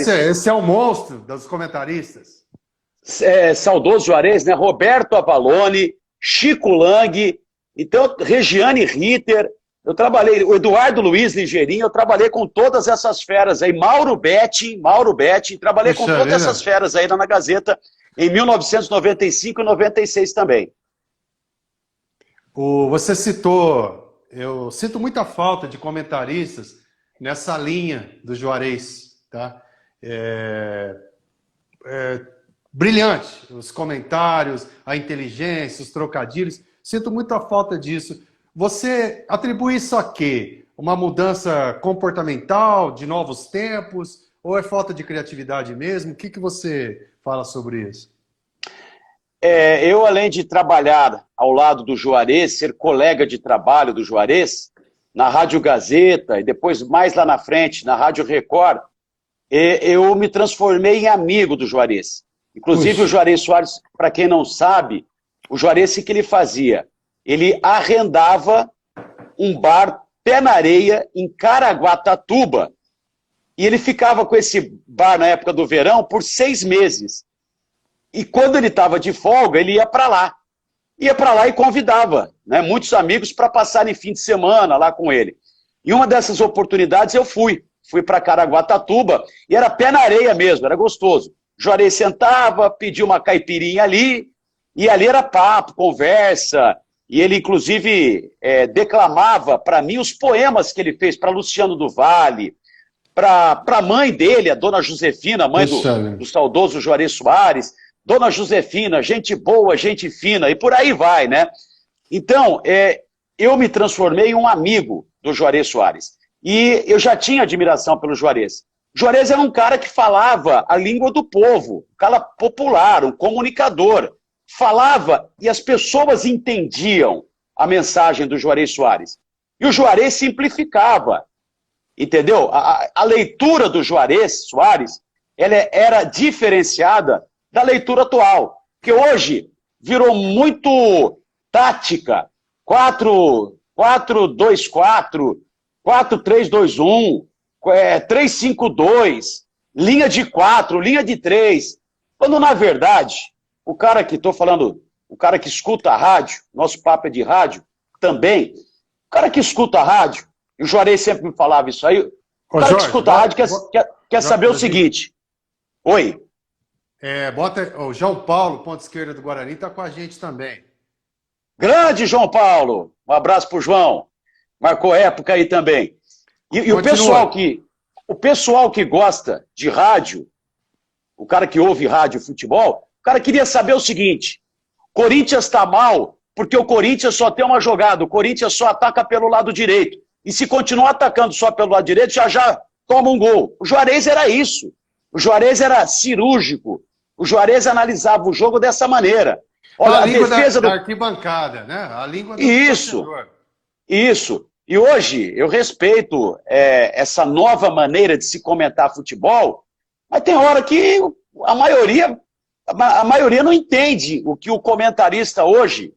Esse é o monstro dos comentaristas. Saudoso Juarez, né? Roberto Avalone, Chico Lang, então Regiane Ritter, eu trabalhei, o Eduardo Luiz Ligeirinho, eu trabalhei com todas essas feras aí, Mauro Betti, trabalhei com todas essas feras aí na Gazeta em 1995 e 96 também. Você citou, eu sinto muita falta de comentaristas nessa linha do Juarez, tá? Brilhante, os comentários, a inteligência, os trocadilhos, sinto muita falta disso. Você atribui isso a quê? Uma mudança comportamental, de novos tempos, ou é falta de criatividade mesmo? O que você fala sobre isso? Eu, além de trabalhar ao lado do Juarez, ser colega de trabalho do Juarez, na Rádio Gazeta e depois mais lá na frente, na Rádio Record, eu me transformei em amigo do Juarez. Inclusive o Juarez Soares, para quem não sabe, o Juarez, o que ele fazia? Ele arrendava um bar pé na areia em Caraguatatuba e ele ficava com esse bar na época do verão por 6 meses. E quando ele estava de folga, ele ia para lá. Ia para lá e convidava, né, muitos amigos para passarem fim de semana lá com ele. E uma dessas oportunidades eu fui para Caraguatatuba e era pé na areia mesmo, era gostoso. Juarez sentava, pedia uma caipirinha ali, e ali era papo, conversa, e ele, inclusive, declamava para mim os poemas que ele fez para Luciano do Vale, para a mãe dele, a dona Josefina, mãe do saudoso Juarez Soares. Dona Josefina, gente boa, gente fina, e por aí vai, né? Então, eu me transformei em um amigo do Juarez Soares. E eu já tinha admiração pelo Juarez. Juarez era um cara que falava a língua do povo, um cara popular, um comunicador. Falava e as pessoas entendiam a mensagem do Juarez Soares. E o Juarez simplificava, entendeu? A leitura do Juarez Soares, ela era diferenciada da leitura atual, que hoje virou muito tática, 4-2-4, 4-3-2-1, 3-5-2, linha de 4, linha de 3, quando na verdade, o cara que estou falando, o cara que escuta a rádio, nosso papo é de rádio também, o cara que escuta a rádio, e o Juarez sempre me falava isso aí, o cara que escuta a rádio quer saber o seguinte, oi? Bota o João Paulo, ponta esquerda do Guarani, tá com a gente também. Grande João Paulo, um abraço pro João, marcou época aí também. E o pessoal que gosta de rádio, o cara que ouve rádio e futebol, o cara queria saber o seguinte, Corinthians tá mal porque o Corinthians só tem uma jogada, o Corinthians só ataca pelo lado direito, e se continuar atacando só pelo lado direito, já toma um gol. O Juarez era isso, o Juarez era cirúrgico, o Juarez analisava o jogo dessa maneira. Olha, a língua da arquibancada, né? A língua do torcedor. Isso. E hoje eu respeito essa nova maneira de se comentar futebol, mas tem hora que a maioria não entende o que o comentarista hoje,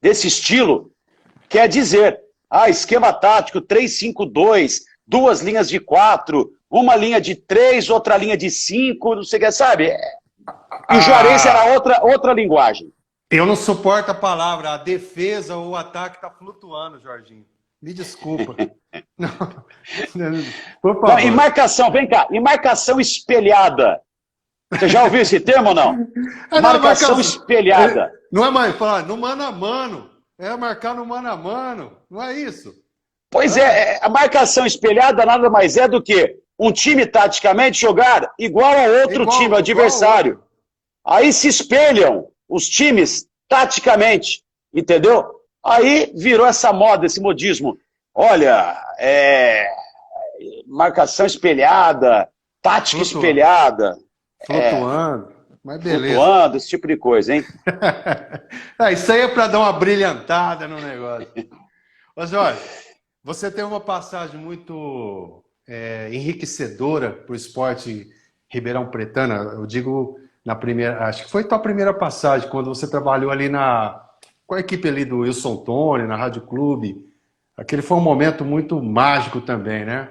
desse estilo, quer dizer. Esquema tático, 3-5-2, 2 linhas de 4, uma linha de 3, outra linha de 5, não sei o que, sabe? E o Juarez era outra linguagem. Eu não suporto a palavra, a defesa ou o ataque tá flutuando, Jorginho. Me desculpa. Não, por favor. Não, e marcação, vem cá, e marcação espelhada. Você já ouviu esse termo ou não? Marcação espelhada. Não é mais falar no mano a mano. É marcar no mano a mano. Não é isso? Pois a marcação espelhada nada mais é do que um time taticamente jogar igual ao outro time, ao adversário. Aí se espelham os times taticamente, entendeu? Aí virou essa moda, esse modismo. Olha, marcação espelhada, tática espelhada. Flutuando, mas beleza. Flutuando, esse tipo de coisa, hein? Isso aí é para dar uma brilhantada no negócio. Ô Jorge, você tem uma passagem muito enriquecedora para o esporte ribeirão pretano. Eu digo na primeira, acho que foi tua primeira passagem, quando você trabalhou ali com a equipe ali do Wilson Tony, na Rádio Clube. Aquele foi um momento muito mágico também, né?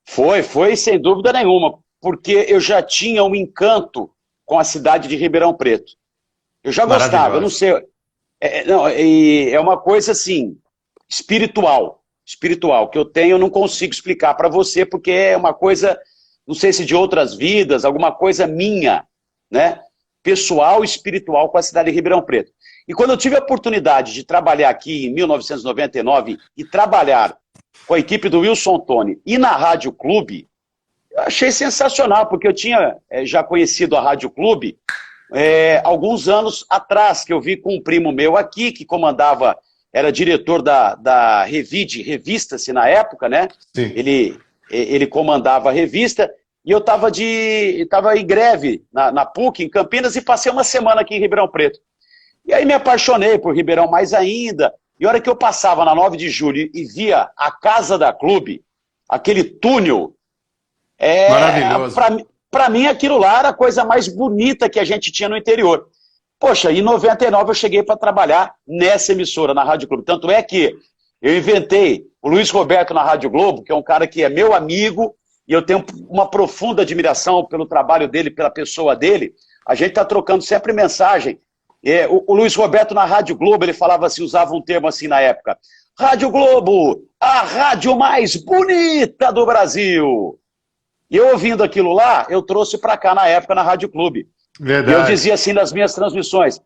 Foi sem dúvida nenhuma, porque eu já tinha um encanto com a cidade de Ribeirão Preto. Eu já gostava, eu não sei. É uma coisa assim, espiritual, que eu tenho, eu não consigo explicar para você, porque é uma coisa, não sei se de outras vidas, alguma coisa minha, né? Pessoal e espiritual com a cidade de Ribeirão Preto. E quando eu tive a oportunidade de trabalhar aqui em 1999 e trabalhar com a equipe do Wilson Tony e na Rádio Clube, eu achei sensacional, porque eu tinha já conhecido a Rádio Clube alguns anos atrás, que eu vi com um primo meu aqui, que comandava, era diretor da Revide, revista-se na época, né? Sim. Ele comandava a revista, e eu estava em greve na PUC, em Campinas, e passei uma semana aqui em Ribeirão Preto. E aí me apaixonei por Ribeirão mais ainda, e a hora que eu passava na 9 de julho e via a Casa da Clube, aquele túnel, maravilhoso. Para mim aquilo lá era a coisa mais bonita que a gente tinha no interior. Poxa, em 99 eu cheguei para trabalhar nessa emissora, na Rádio Globo. Tanto é que eu inventei o Luiz Roberto na Rádio Globo, que é um cara que é meu amigo, e eu tenho uma profunda admiração pelo trabalho dele, pela pessoa dele. A gente está trocando sempre mensagem. O Luiz Roberto na Rádio Globo, ele falava assim, usava um termo assim na época. Rádio Globo, a rádio mais bonita do Brasil. E eu ouvindo aquilo lá, eu trouxe para cá na época na Rádio Clube. Verdade. Eu dizia assim nas minhas transmissões,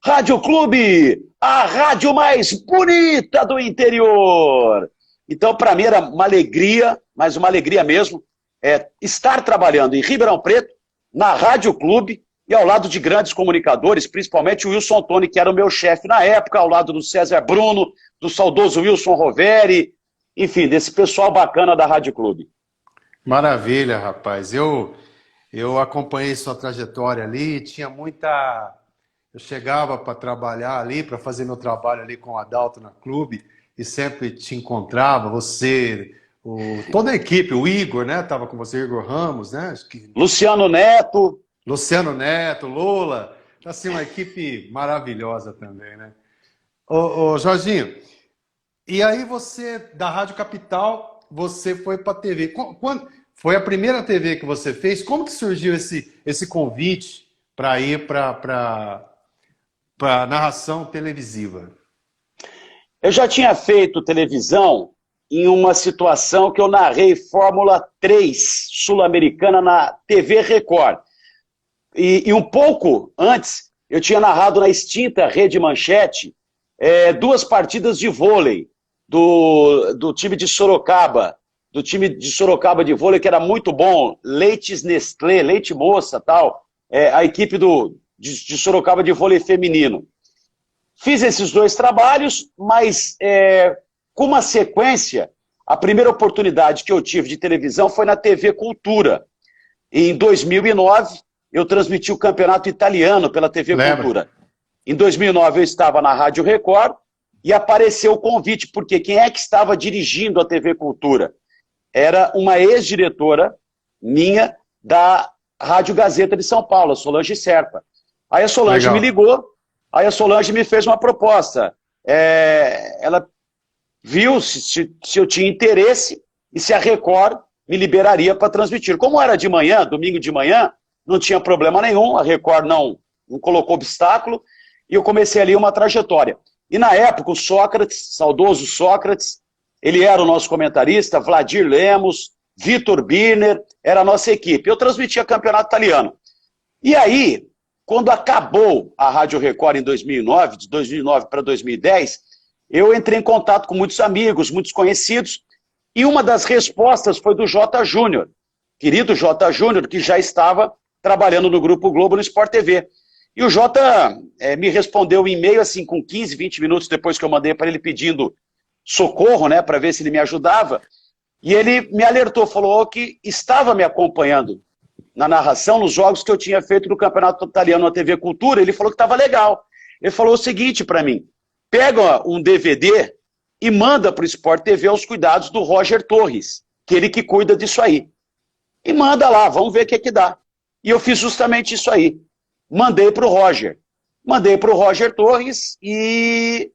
Rádio Clube, a rádio mais bonita do interior. Então, para mim era uma alegria, mas uma alegria mesmo, estar trabalhando em Ribeirão Preto, na Rádio Clube, e ao lado de grandes comunicadores, principalmente o Wilson Toni, que era o meu chefe na época, ao lado do César Bruno, do saudoso Wilson Roveri, enfim, desse pessoal bacana da Rádio Clube. Maravilha, rapaz. Eu acompanhei sua trajetória ali, tinha muita... Eu chegava para trabalhar ali, para fazer meu trabalho ali com o Adalto na clube, e sempre te encontrava, você, toda a equipe, o Igor, né? Tava com você, Igor Ramos, né? Luciano Neto. Luciano Neto, Lula, assim, uma equipe maravilhosa também, né? Ô Jorginho, e aí você, da Rádio Capital, você foi para a TV. Quando foi a primeira TV que você fez? Como que surgiu esse convite para ir para narração televisiva? Eu já tinha feito televisão em uma situação que eu narrei Fórmula 3 Sul-Americana na TV Record. E um pouco antes, eu tinha narrado na extinta Rede Manchete 2 partidas de vôlei do time de Sorocaba, de vôlei, que era muito bom, Leites Nestlé, Leite Moça, tal, a equipe de Sorocaba de vôlei feminino. Fiz esses 2 trabalhos, mas com uma sequência, a primeira oportunidade que eu tive de televisão foi na TV Cultura. Em 2009, eu transmiti o campeonato italiano pela TV Cultura. Em 2009 eu estava na Rádio Record e apareceu o convite, porque quem é que estava dirigindo a TV Cultura? Era uma ex-diretora minha da Rádio Gazeta de São Paulo, a Solange Serpa. Aí a Solange me ligou, aí a Solange me fez uma proposta. Ela viu se eu tinha interesse e se a Record me liberaria para transmitir. Como era de manhã, domingo de manhã, não tinha problema nenhum, a Record não colocou obstáculo, e eu comecei ali uma trajetória. E na época o Sócrates, saudoso Sócrates, ele era o nosso comentarista, Vladir Lemos, Vitor Birner, era a nossa equipe. Eu transmitia campeonato italiano. E aí, quando acabou a Rádio Record em 2009, de 2009 para 2010, eu entrei em contato com muitos amigos, muitos conhecidos, e uma das respostas foi do J. Júnior, querido J. Júnior, que já estava trabalhando no Grupo Globo no Sport TV. E o Jota me respondeu um e-mail, assim, com 15, 20 minutos depois que eu mandei para ele pedindo socorro, né, para ver se ele me ajudava. E ele me alertou, falou que estava me acompanhando na narração, nos jogos que eu tinha feito no Campeonato Italiano na TV Cultura. Ele falou que estava legal. Ele falou o seguinte para mim: pega um DVD e manda para o Sport TV aos cuidados do Roger Torres, que ele que cuida disso aí. E manda lá, vamos ver o que dá. E eu fiz justamente isso aí. Mandei para o Roger. Mandei para o Roger Torres e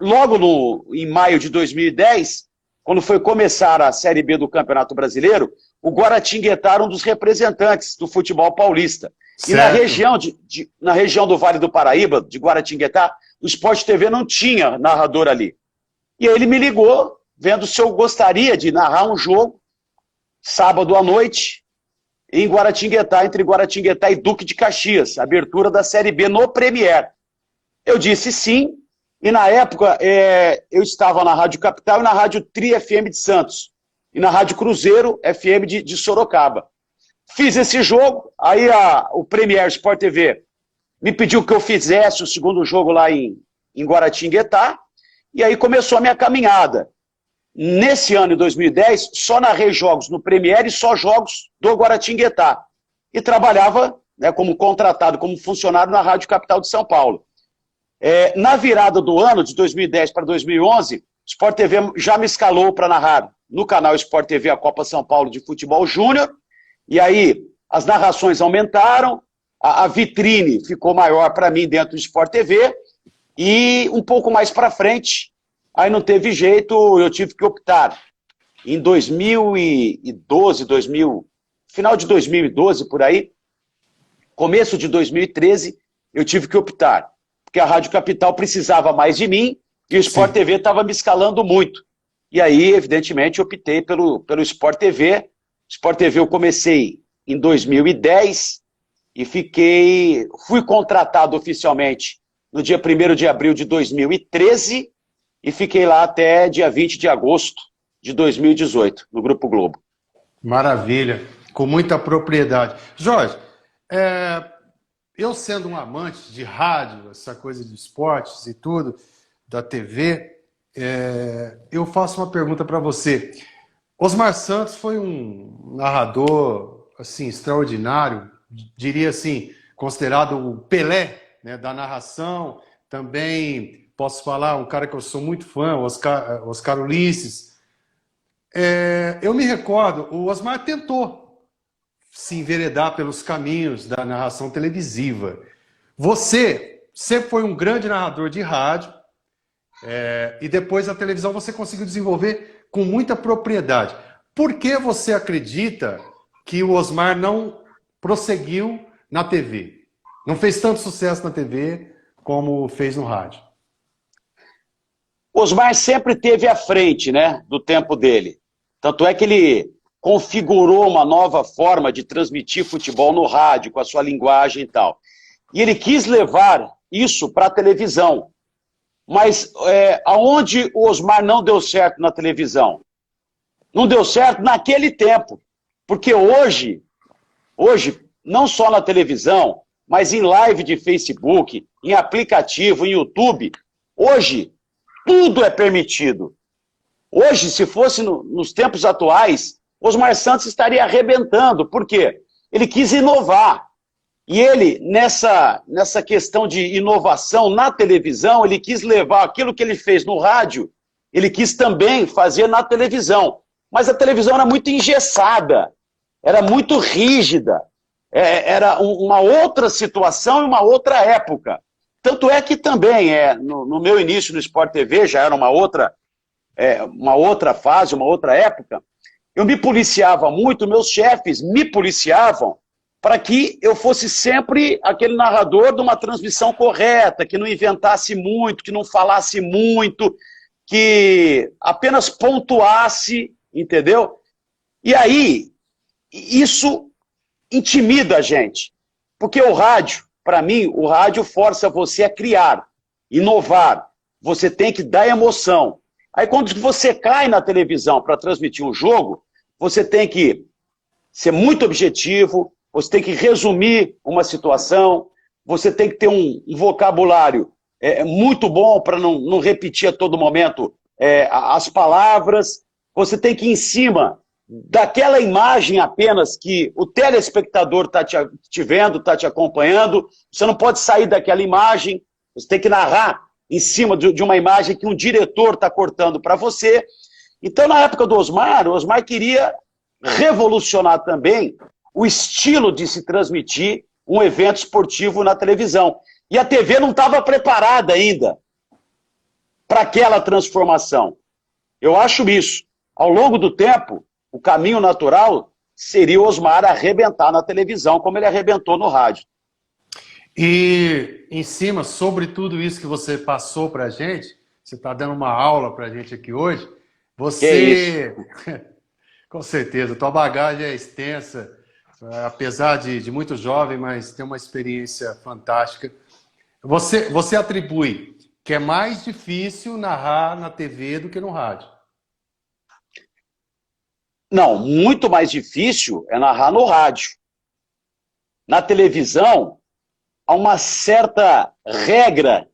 logo em maio de 2010, quando foi começar a Série B do Campeonato Brasileiro, o Guaratinguetá era um dos representantes do futebol paulista. Certo. E na região do Vale do Paraíba, de Guaratinguetá, o Sport TV não tinha narrador ali. E aí ele me ligou, vendo se eu gostaria de narrar um jogo, sábado à noite, em Guaratinguetá, entre Guaratinguetá e Duque de Caxias, abertura da Série B no Premier. Eu disse sim, e na época eu estava na Rádio Capital e na Rádio Tri FM de Santos, e na Rádio Cruzeiro FM de Sorocaba. Fiz esse jogo, aí o Premier Sport TV me pediu que eu fizesse o segundo jogo lá em Guaratinguetá, e aí começou a minha caminhada. Nesse ano, em 2010, só narrei jogos no Premier e só jogos do Guaratinguetá. E trabalhava, né, como contratado, como funcionário na Rádio Capital de São Paulo. Na virada do ano, de 2010 para 2011, o Sport TV já me escalou para narrar no canal Sport TV a Copa São Paulo de Futebol Júnior. E aí as narrações aumentaram, a vitrine ficou maior para mim dentro do Sport TV. E um pouco mais para frente, aí não teve jeito, eu tive que optar. Em 2012, final de 2012, por aí, começo de 2013, eu tive que optar. Porque a Rádio Capital precisava mais de mim e o Sport TV estava me escalando muito. E aí, evidentemente, eu optei pelo Sport TV. Sport TV eu comecei em 2010 e fui contratado oficialmente no dia 1º de abril de 2013 e fiquei lá até dia 20 de agosto de 2018, no Grupo Globo. Maravilha, com muita propriedade. Jorge, eu sendo um amante de rádio, essa coisa de esportes e tudo, da TV, eu faço uma pergunta para você. Osmar Santos foi um narrador assim, extraordinário, diria assim, considerado o Pelé, né, da narração. Também posso falar, um cara que eu sou muito fã, Oscar Ulisses. Eu me recordo, o Osmar tentou se enveredar pelos caminhos da narração televisiva. Você sempre foi um grande narrador de rádio, e depois a televisão você conseguiu desenvolver com muita propriedade. Por que você acredita que o Osmar não prosseguiu na TV? Não fez tanto sucesso na TV como fez no rádio? Osmar sempre esteve à frente, né, do tempo dele. Tanto é que ele configurou uma nova forma de transmitir futebol no rádio, com a sua linguagem e tal. E ele quis levar isso para a televisão. Mas aonde o Osmar não deu certo na televisão? Não deu certo naquele tempo. Porque hoje, não só na televisão, mas em live de Facebook, em aplicativo, em YouTube, hoje tudo é permitido. Hoje, se fosse nos tempos atuais, Osmar Santos estaria arrebentando. Por quê? Ele quis inovar. E ele, nessa questão de inovação na televisão, ele quis levar aquilo que ele fez no rádio, ele quis também fazer na televisão. Mas a televisão era muito engessada, era muito rígida, era uma outra situação e uma outra época. Tanto é que também, no meu início no Sport TV, já era uma outra fase, uma outra época, eu me policiava muito, meus chefes me policiavam para que eu fosse sempre aquele narrador de uma transmissão correta, que não inventasse muito, que não falasse muito, que apenas pontuasse, entendeu? E aí, isso intimida a gente, porque o rádio, para mim, o rádio força você a criar, inovar, você tem que dar emoção. Aí quando você cai na televisão para transmitir um jogo, você tem que ser muito objetivo, você tem que resumir uma situação, você tem que ter um vocabulário muito bom para não repetir a todo momento as palavras, você tem que ir em cima daquela imagem apenas que o telespectador está te vendo, está te acompanhando, você não pode sair daquela imagem, você tem que narrar em cima de uma imagem que um diretor está cortando para você. Então, na época do Osmar, o Osmar queria revolucionar também o estilo de se transmitir um evento esportivo na televisão. E a TV não estava preparada ainda para aquela transformação. Eu acho isso. Ao longo do tempo, o caminho natural seria o Osmar arrebentar na televisão, como ele arrebentou no rádio. E em cima, sobre tudo isso que você passou para a gente, você está dando uma aula para a gente aqui hoje, você... Com certeza, tua bagagem é extensa, apesar de muito jovem, mas tem uma experiência fantástica. Você atribui que é mais difícil narrar na TV do que no rádio? Não, muito mais difícil é narrar no rádio. Na televisão, há uma certa regra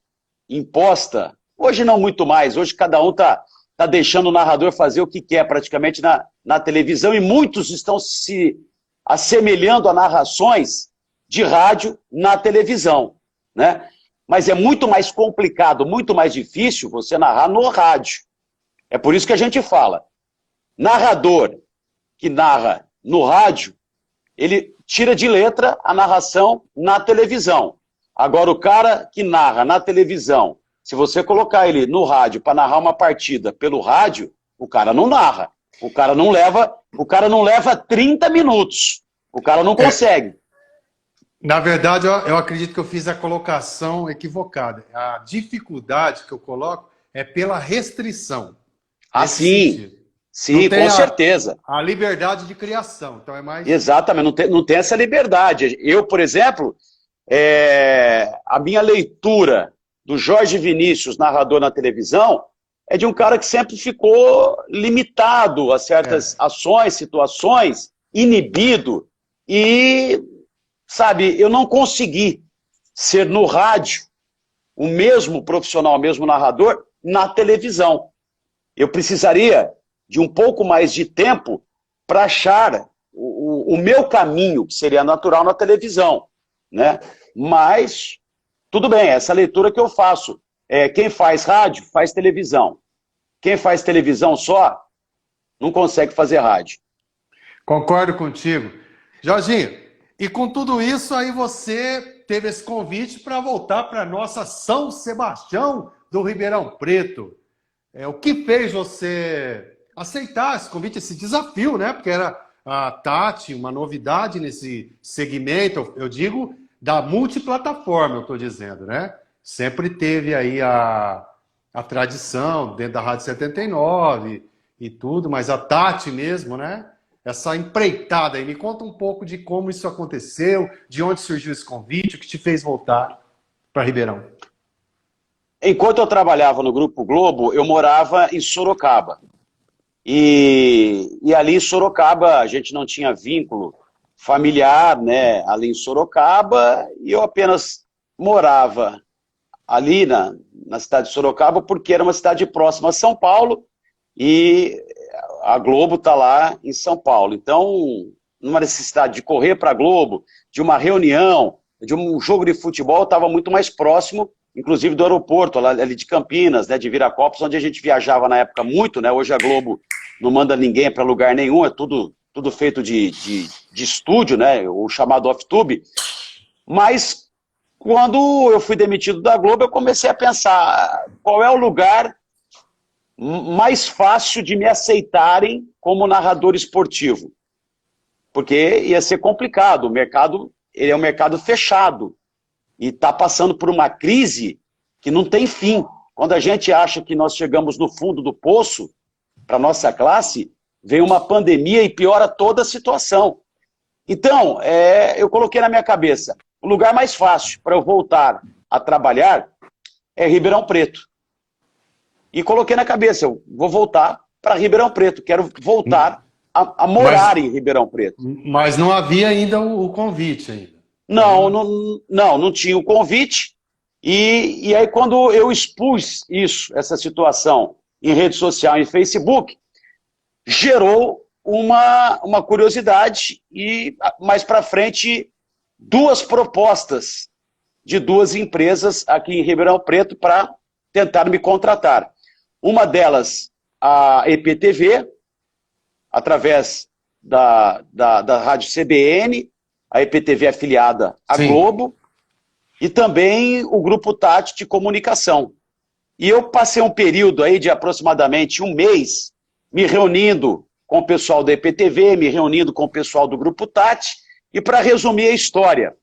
imposta. Hoje não muito mais, hoje cada um está deixando o narrador fazer o que quer praticamente na televisão e muitos estão se assemelhando a narrações de rádio na televisão, né? Mas é muito mais complicado, muito mais difícil você narrar no rádio. É por isso que a gente fala, narrador que narra no rádio, ele tira de letra a narração na televisão. Agora, o cara que narra na televisão, se você colocar ele no rádio para narrar uma partida pelo rádio, o cara não narra. O cara não leva 30 minutos. O cara não consegue. Na verdade, eu acredito que eu fiz a colocação equivocada. A dificuldade que eu coloco é pela restrição. Ah, sim. Sim, com certeza. A liberdade de criação. Então é mais... Exatamente, não tem essa liberdade. Eu, por exemplo, a minha leitura do Jorge Vinícius, narrador na televisão, é de um cara que sempre ficou limitado a certas ações, situações, inibido. E, sabe, eu não consegui ser no rádio o mesmo profissional, o mesmo narrador, na televisão. Eu precisaria de um pouco mais de tempo para achar o meu caminho, que seria natural na televisão, né? Mas, tudo bem, essa leitura que eu faço. Quem faz rádio, faz televisão. Quem faz televisão só, não consegue fazer rádio. Concordo contigo. Jorginho, e com tudo isso aí você teve esse convite para voltar para nossa São Sebastião do Ribeirão Preto. O que fez você aceitar esse convite, esse desafio, né? Porque era a Tati, uma novidade nesse segmento, eu digo, da multiplataforma, eu estou dizendo, né? Sempre teve aí a tradição dentro da Rádio 79 e tudo, mas a Tati mesmo, né? Essa empreitada aí, me conta um pouco de como isso aconteceu, de onde surgiu esse convite, o que te fez voltar para Ribeirão. Enquanto eu trabalhava no Grupo Globo, eu morava em Sorocaba. E ali em Sorocaba a gente não tinha vínculo familiar, né? Ali em Sorocaba, e eu apenas morava ali na cidade de Sorocaba porque era uma cidade próxima a São Paulo e a Globo está lá em São Paulo. Então, numa necessidade de correr para a Globo, de uma reunião, de um jogo de futebol, estava muito mais próximo, inclusive do aeroporto, ali de Campinas, né, de Viracopos, onde a gente viajava na época muito, né? Hoje a Globo não manda ninguém para lugar nenhum, é tudo feito de estúdio, né? O chamado off-tube. Mas quando eu fui demitido da Globo, eu comecei a pensar qual é o lugar mais fácil de me aceitarem como narrador esportivo. Porque ia ser complicado, o mercado ele é um mercado fechado e está passando por uma crise que não tem fim. Quando a gente acha que nós chegamos no fundo do poço, para a nossa classe, vem uma pandemia e piora toda a situação. Então, eu coloquei na minha cabeça, o lugar mais fácil para eu voltar a trabalhar é Ribeirão Preto. E coloquei na cabeça, eu vou voltar para Ribeirão Preto, quero voltar a morar em Ribeirão Preto. Mas não havia ainda o convite ainda. Não tinha o convite. E aí quando eu expus essa situação em rede social, em Facebook, gerou uma curiosidade e mais para frente 2 propostas de 2 empresas aqui em Ribeirão Preto para tentar me contratar. Uma delas, a EPTV, através da rádio CBN, a EPTV afiliada à Globo, e também o Grupo Tati de Comunicação. E eu passei um período aí de aproximadamente 1 mês me reunindo com o pessoal da EPTV, me reunindo com o pessoal do Grupo Tati, e para resumir a história,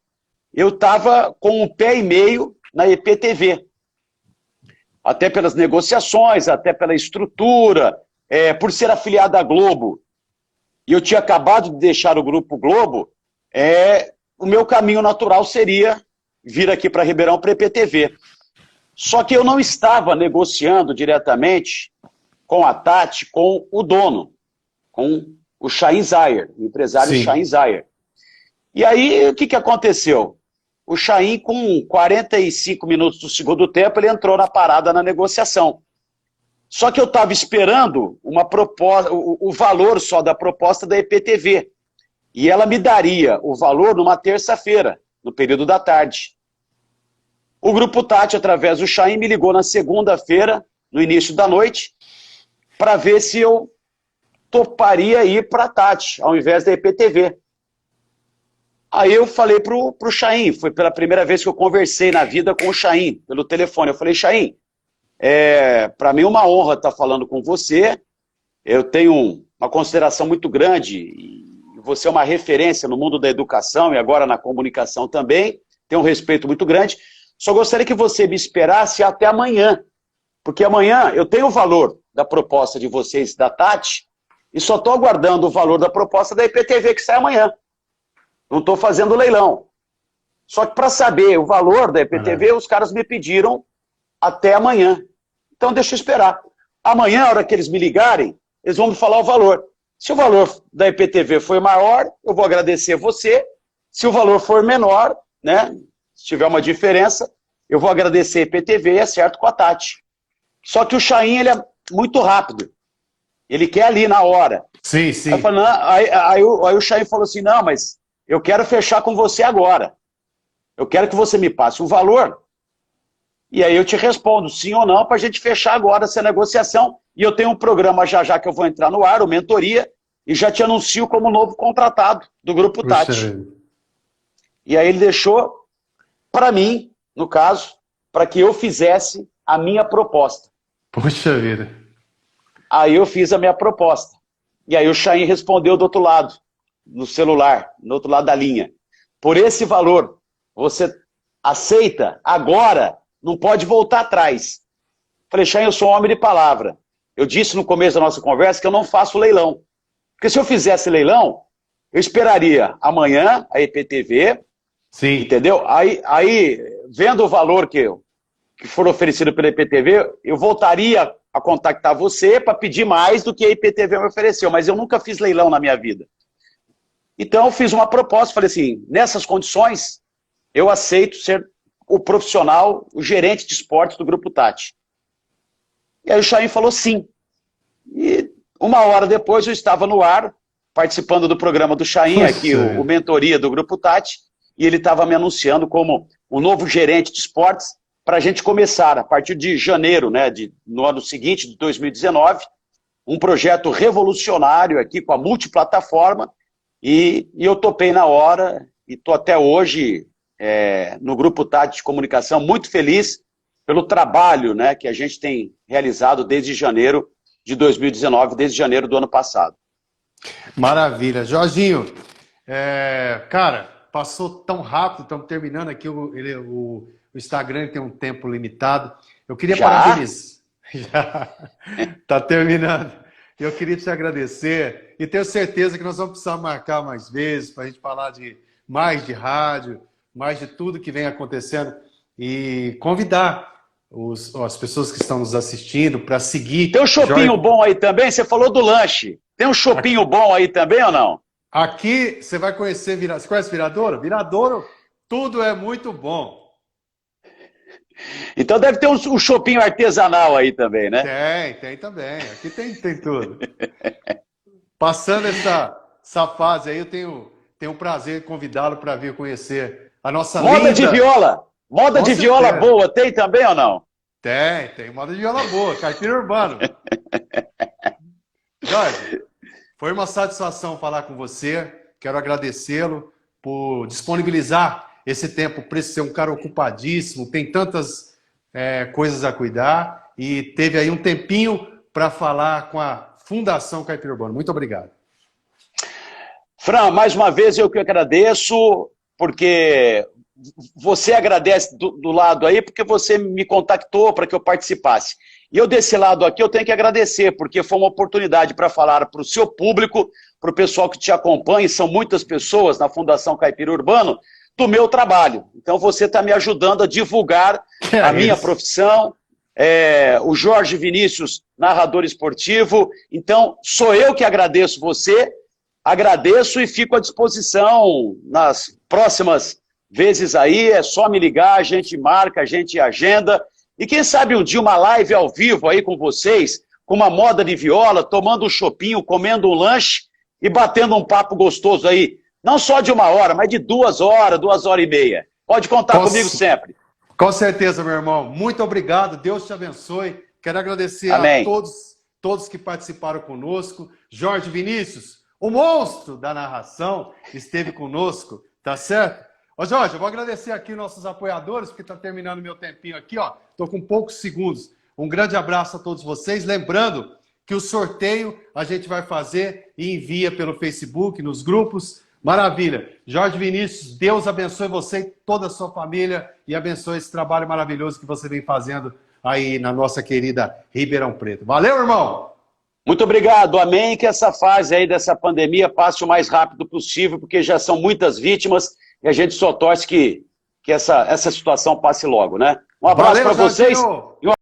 eu estava com 1 pé e meio na EPTV. Até pelas negociações, até pela estrutura, por ser afiliado à Globo. E eu tinha acabado de deixar o Grupo Globo, o meu caminho natural seria vir aqui para Ribeirão para a EPTV. Só que eu não estava negociando diretamente com a Tati, com o dono, com o Chaim Zayer, o empresário Chaim Zayer. E aí, o que aconteceu? O Chaim, com 45 minutos do segundo tempo, ele entrou na parada na negociação. Só que eu estava esperando uma proposta, o valor só da proposta da EPTV. E ela me daria o valor numa terça-feira, no período da tarde. O Grupo Tati, através do Chaim, me ligou na segunda-feira, no início da noite, para ver se eu toparia ir para a Tati, ao invés da EPTV. Aí eu falei pro Chaim, foi pela primeira vez que eu conversei na vida com o Chaim, pelo telefone. Eu falei, Chaim, para mim é uma honra estar falando com você, eu tenho uma consideração muito grande, e você é uma referência no mundo da educação e agora na comunicação também, tenho um respeito muito grande, só gostaria que você me esperasse até amanhã, porque amanhã eu tenho o valor da proposta de vocês da Tati, e só estou aguardando o valor da proposta da EPTV que sai amanhã. Não estou fazendo leilão. Só que para saber o valor da EPTV, os caras me pediram até amanhã. Então deixa eu esperar. Amanhã, a hora que eles me ligarem, eles vão me falar o valor. Se o valor da IPTV for maior, eu vou agradecer você. Se o valor for menor, né, se tiver uma diferença, eu vou agradecer a IPTV e acerto com a Tati. Só que o Chain, ele é muito rápido. Ele quer ali na hora. Sim, sim. Aí o Chain falou assim, não, mas eu quero fechar com você agora. Eu quero que você me passe o valor. E aí eu te respondo sim ou não para a gente fechar agora essa negociação. E eu tenho um programa já que eu vou entrar no ar, o Mentoria, e já te anuncio como novo contratado do Grupo Tati. E aí ele deixou para mim, no caso, para que eu fizesse a minha proposta. Puxa vida. Aí eu fiz a minha proposta. E aí o Chain respondeu do outro lado, no celular, no outro lado da linha. Por esse valor, você aceita agora, não pode voltar atrás. Falei, Chain, eu sou um homem de palavra. Eu disse no começo da nossa conversa que eu não faço leilão. Porque se eu fizesse leilão, eu esperaria amanhã a IPTV, sim, entendeu? Aí vendo o valor que for oferecido pela IPTV, eu voltaria a contactar você para pedir mais do que a IPTV me ofereceu, mas eu nunca fiz leilão na minha vida. Então eu fiz uma proposta, falei assim, nessas condições, eu aceito ser o profissional, o gerente de esportes do Grupo Tati. E aí o Chain falou sim. E uma hora depois eu estava no ar, participando do programa do Chain, aqui o Mentoria do Grupo Tati, e ele estava me anunciando como o novo gerente de esportes para a gente começar, a partir de janeiro, né, no ano seguinte, de 2019, um projeto revolucionário aqui com a multiplataforma, e eu topei na hora, e estou até hoje no Grupo Tati de Comunicação, muito feliz pelo trabalho, né, que a gente tem realizado desde janeiro de 2019, desde janeiro do ano passado. Maravilha. Jorginho, cara, passou tão rápido, estamos terminando aqui, o Instagram tem um tempo limitado. Eu queria parabenizar. Já está terminando. Eu queria te agradecer e tenho certeza que nós vamos precisar marcar mais vezes para a gente falar mais de rádio, mais de tudo que vem acontecendo e convidar as pessoas que estão nos assistindo para seguir. Tem um chopinho bom aí também? Você falou do lanche. Tem um chopinho bom aí também ou não? Aqui você vai conhecer, você conhece Viradouro? Viradouro, tudo é muito bom. Então deve ter um chopinho artesanal aí também, né? Tem também. Aqui tem tudo. Passando essa fase aí, eu tenho o prazer de convidá-lo para vir conhecer a nossa moda de viola. Moda de viola boa, tem também ou não? Tem moda de viola boa, caipira urbano. Jorge, foi uma satisfação falar com você. Quero agradecê-lo por disponibilizar esse tempo para ser um cara ocupadíssimo, tem tantas coisas a cuidar e teve aí um tempinho para falar com a Fundação Caipira Urbano. Muito obrigado. Fran, mais uma vez eu que agradeço, porque você agradece do lado aí, porque você me contactou para que eu participasse. E eu desse lado aqui eu tenho que agradecer, porque foi uma oportunidade para falar para o seu público, para o pessoal que te acompanha, e são muitas pessoas na Fundação Caipira Urbano, do meu trabalho. Então você está me ajudando a divulgar a minha profissão, o Jorge Vinícius, narrador esportivo. Então sou eu que agradeço você, agradeço e fico à disposição nas próximas vezes aí, é só me ligar, a gente marca, a gente agenda. E quem sabe um dia uma live ao vivo aí com vocês, com uma moda de viola, tomando um chopinho, comendo um lanche e batendo um papo gostoso aí. Não só de 1 hora, mas de 2 horas, 2 horas e meia. Pode contar comigo sempre. Com certeza, meu irmão. Muito obrigado. Deus te abençoe. Quero agradecer Amém. A todos que participaram conosco. Jorge Vinícius, o monstro da narração, esteve conosco, tá certo? Ô Jorge, eu vou agradecer aqui nossos apoiadores, porque está terminando meu tempinho aqui, ó. Estou com poucos segundos. Um grande abraço a todos vocês. Lembrando que o sorteio a gente vai fazer e envia pelo Facebook, nos grupos. Maravilha. Jorge Vinícius, Deus abençoe você e toda a sua família e abençoe esse trabalho maravilhoso que você vem fazendo aí na nossa querida Ribeirão Preto. Valeu, irmão! Muito obrigado. Amém. Que essa fase aí dessa pandemia passe o mais rápido possível, porque já são muitas vítimas e a gente só torce que essa situação passe logo, né? Um abraço para vocês Zarquinho. e um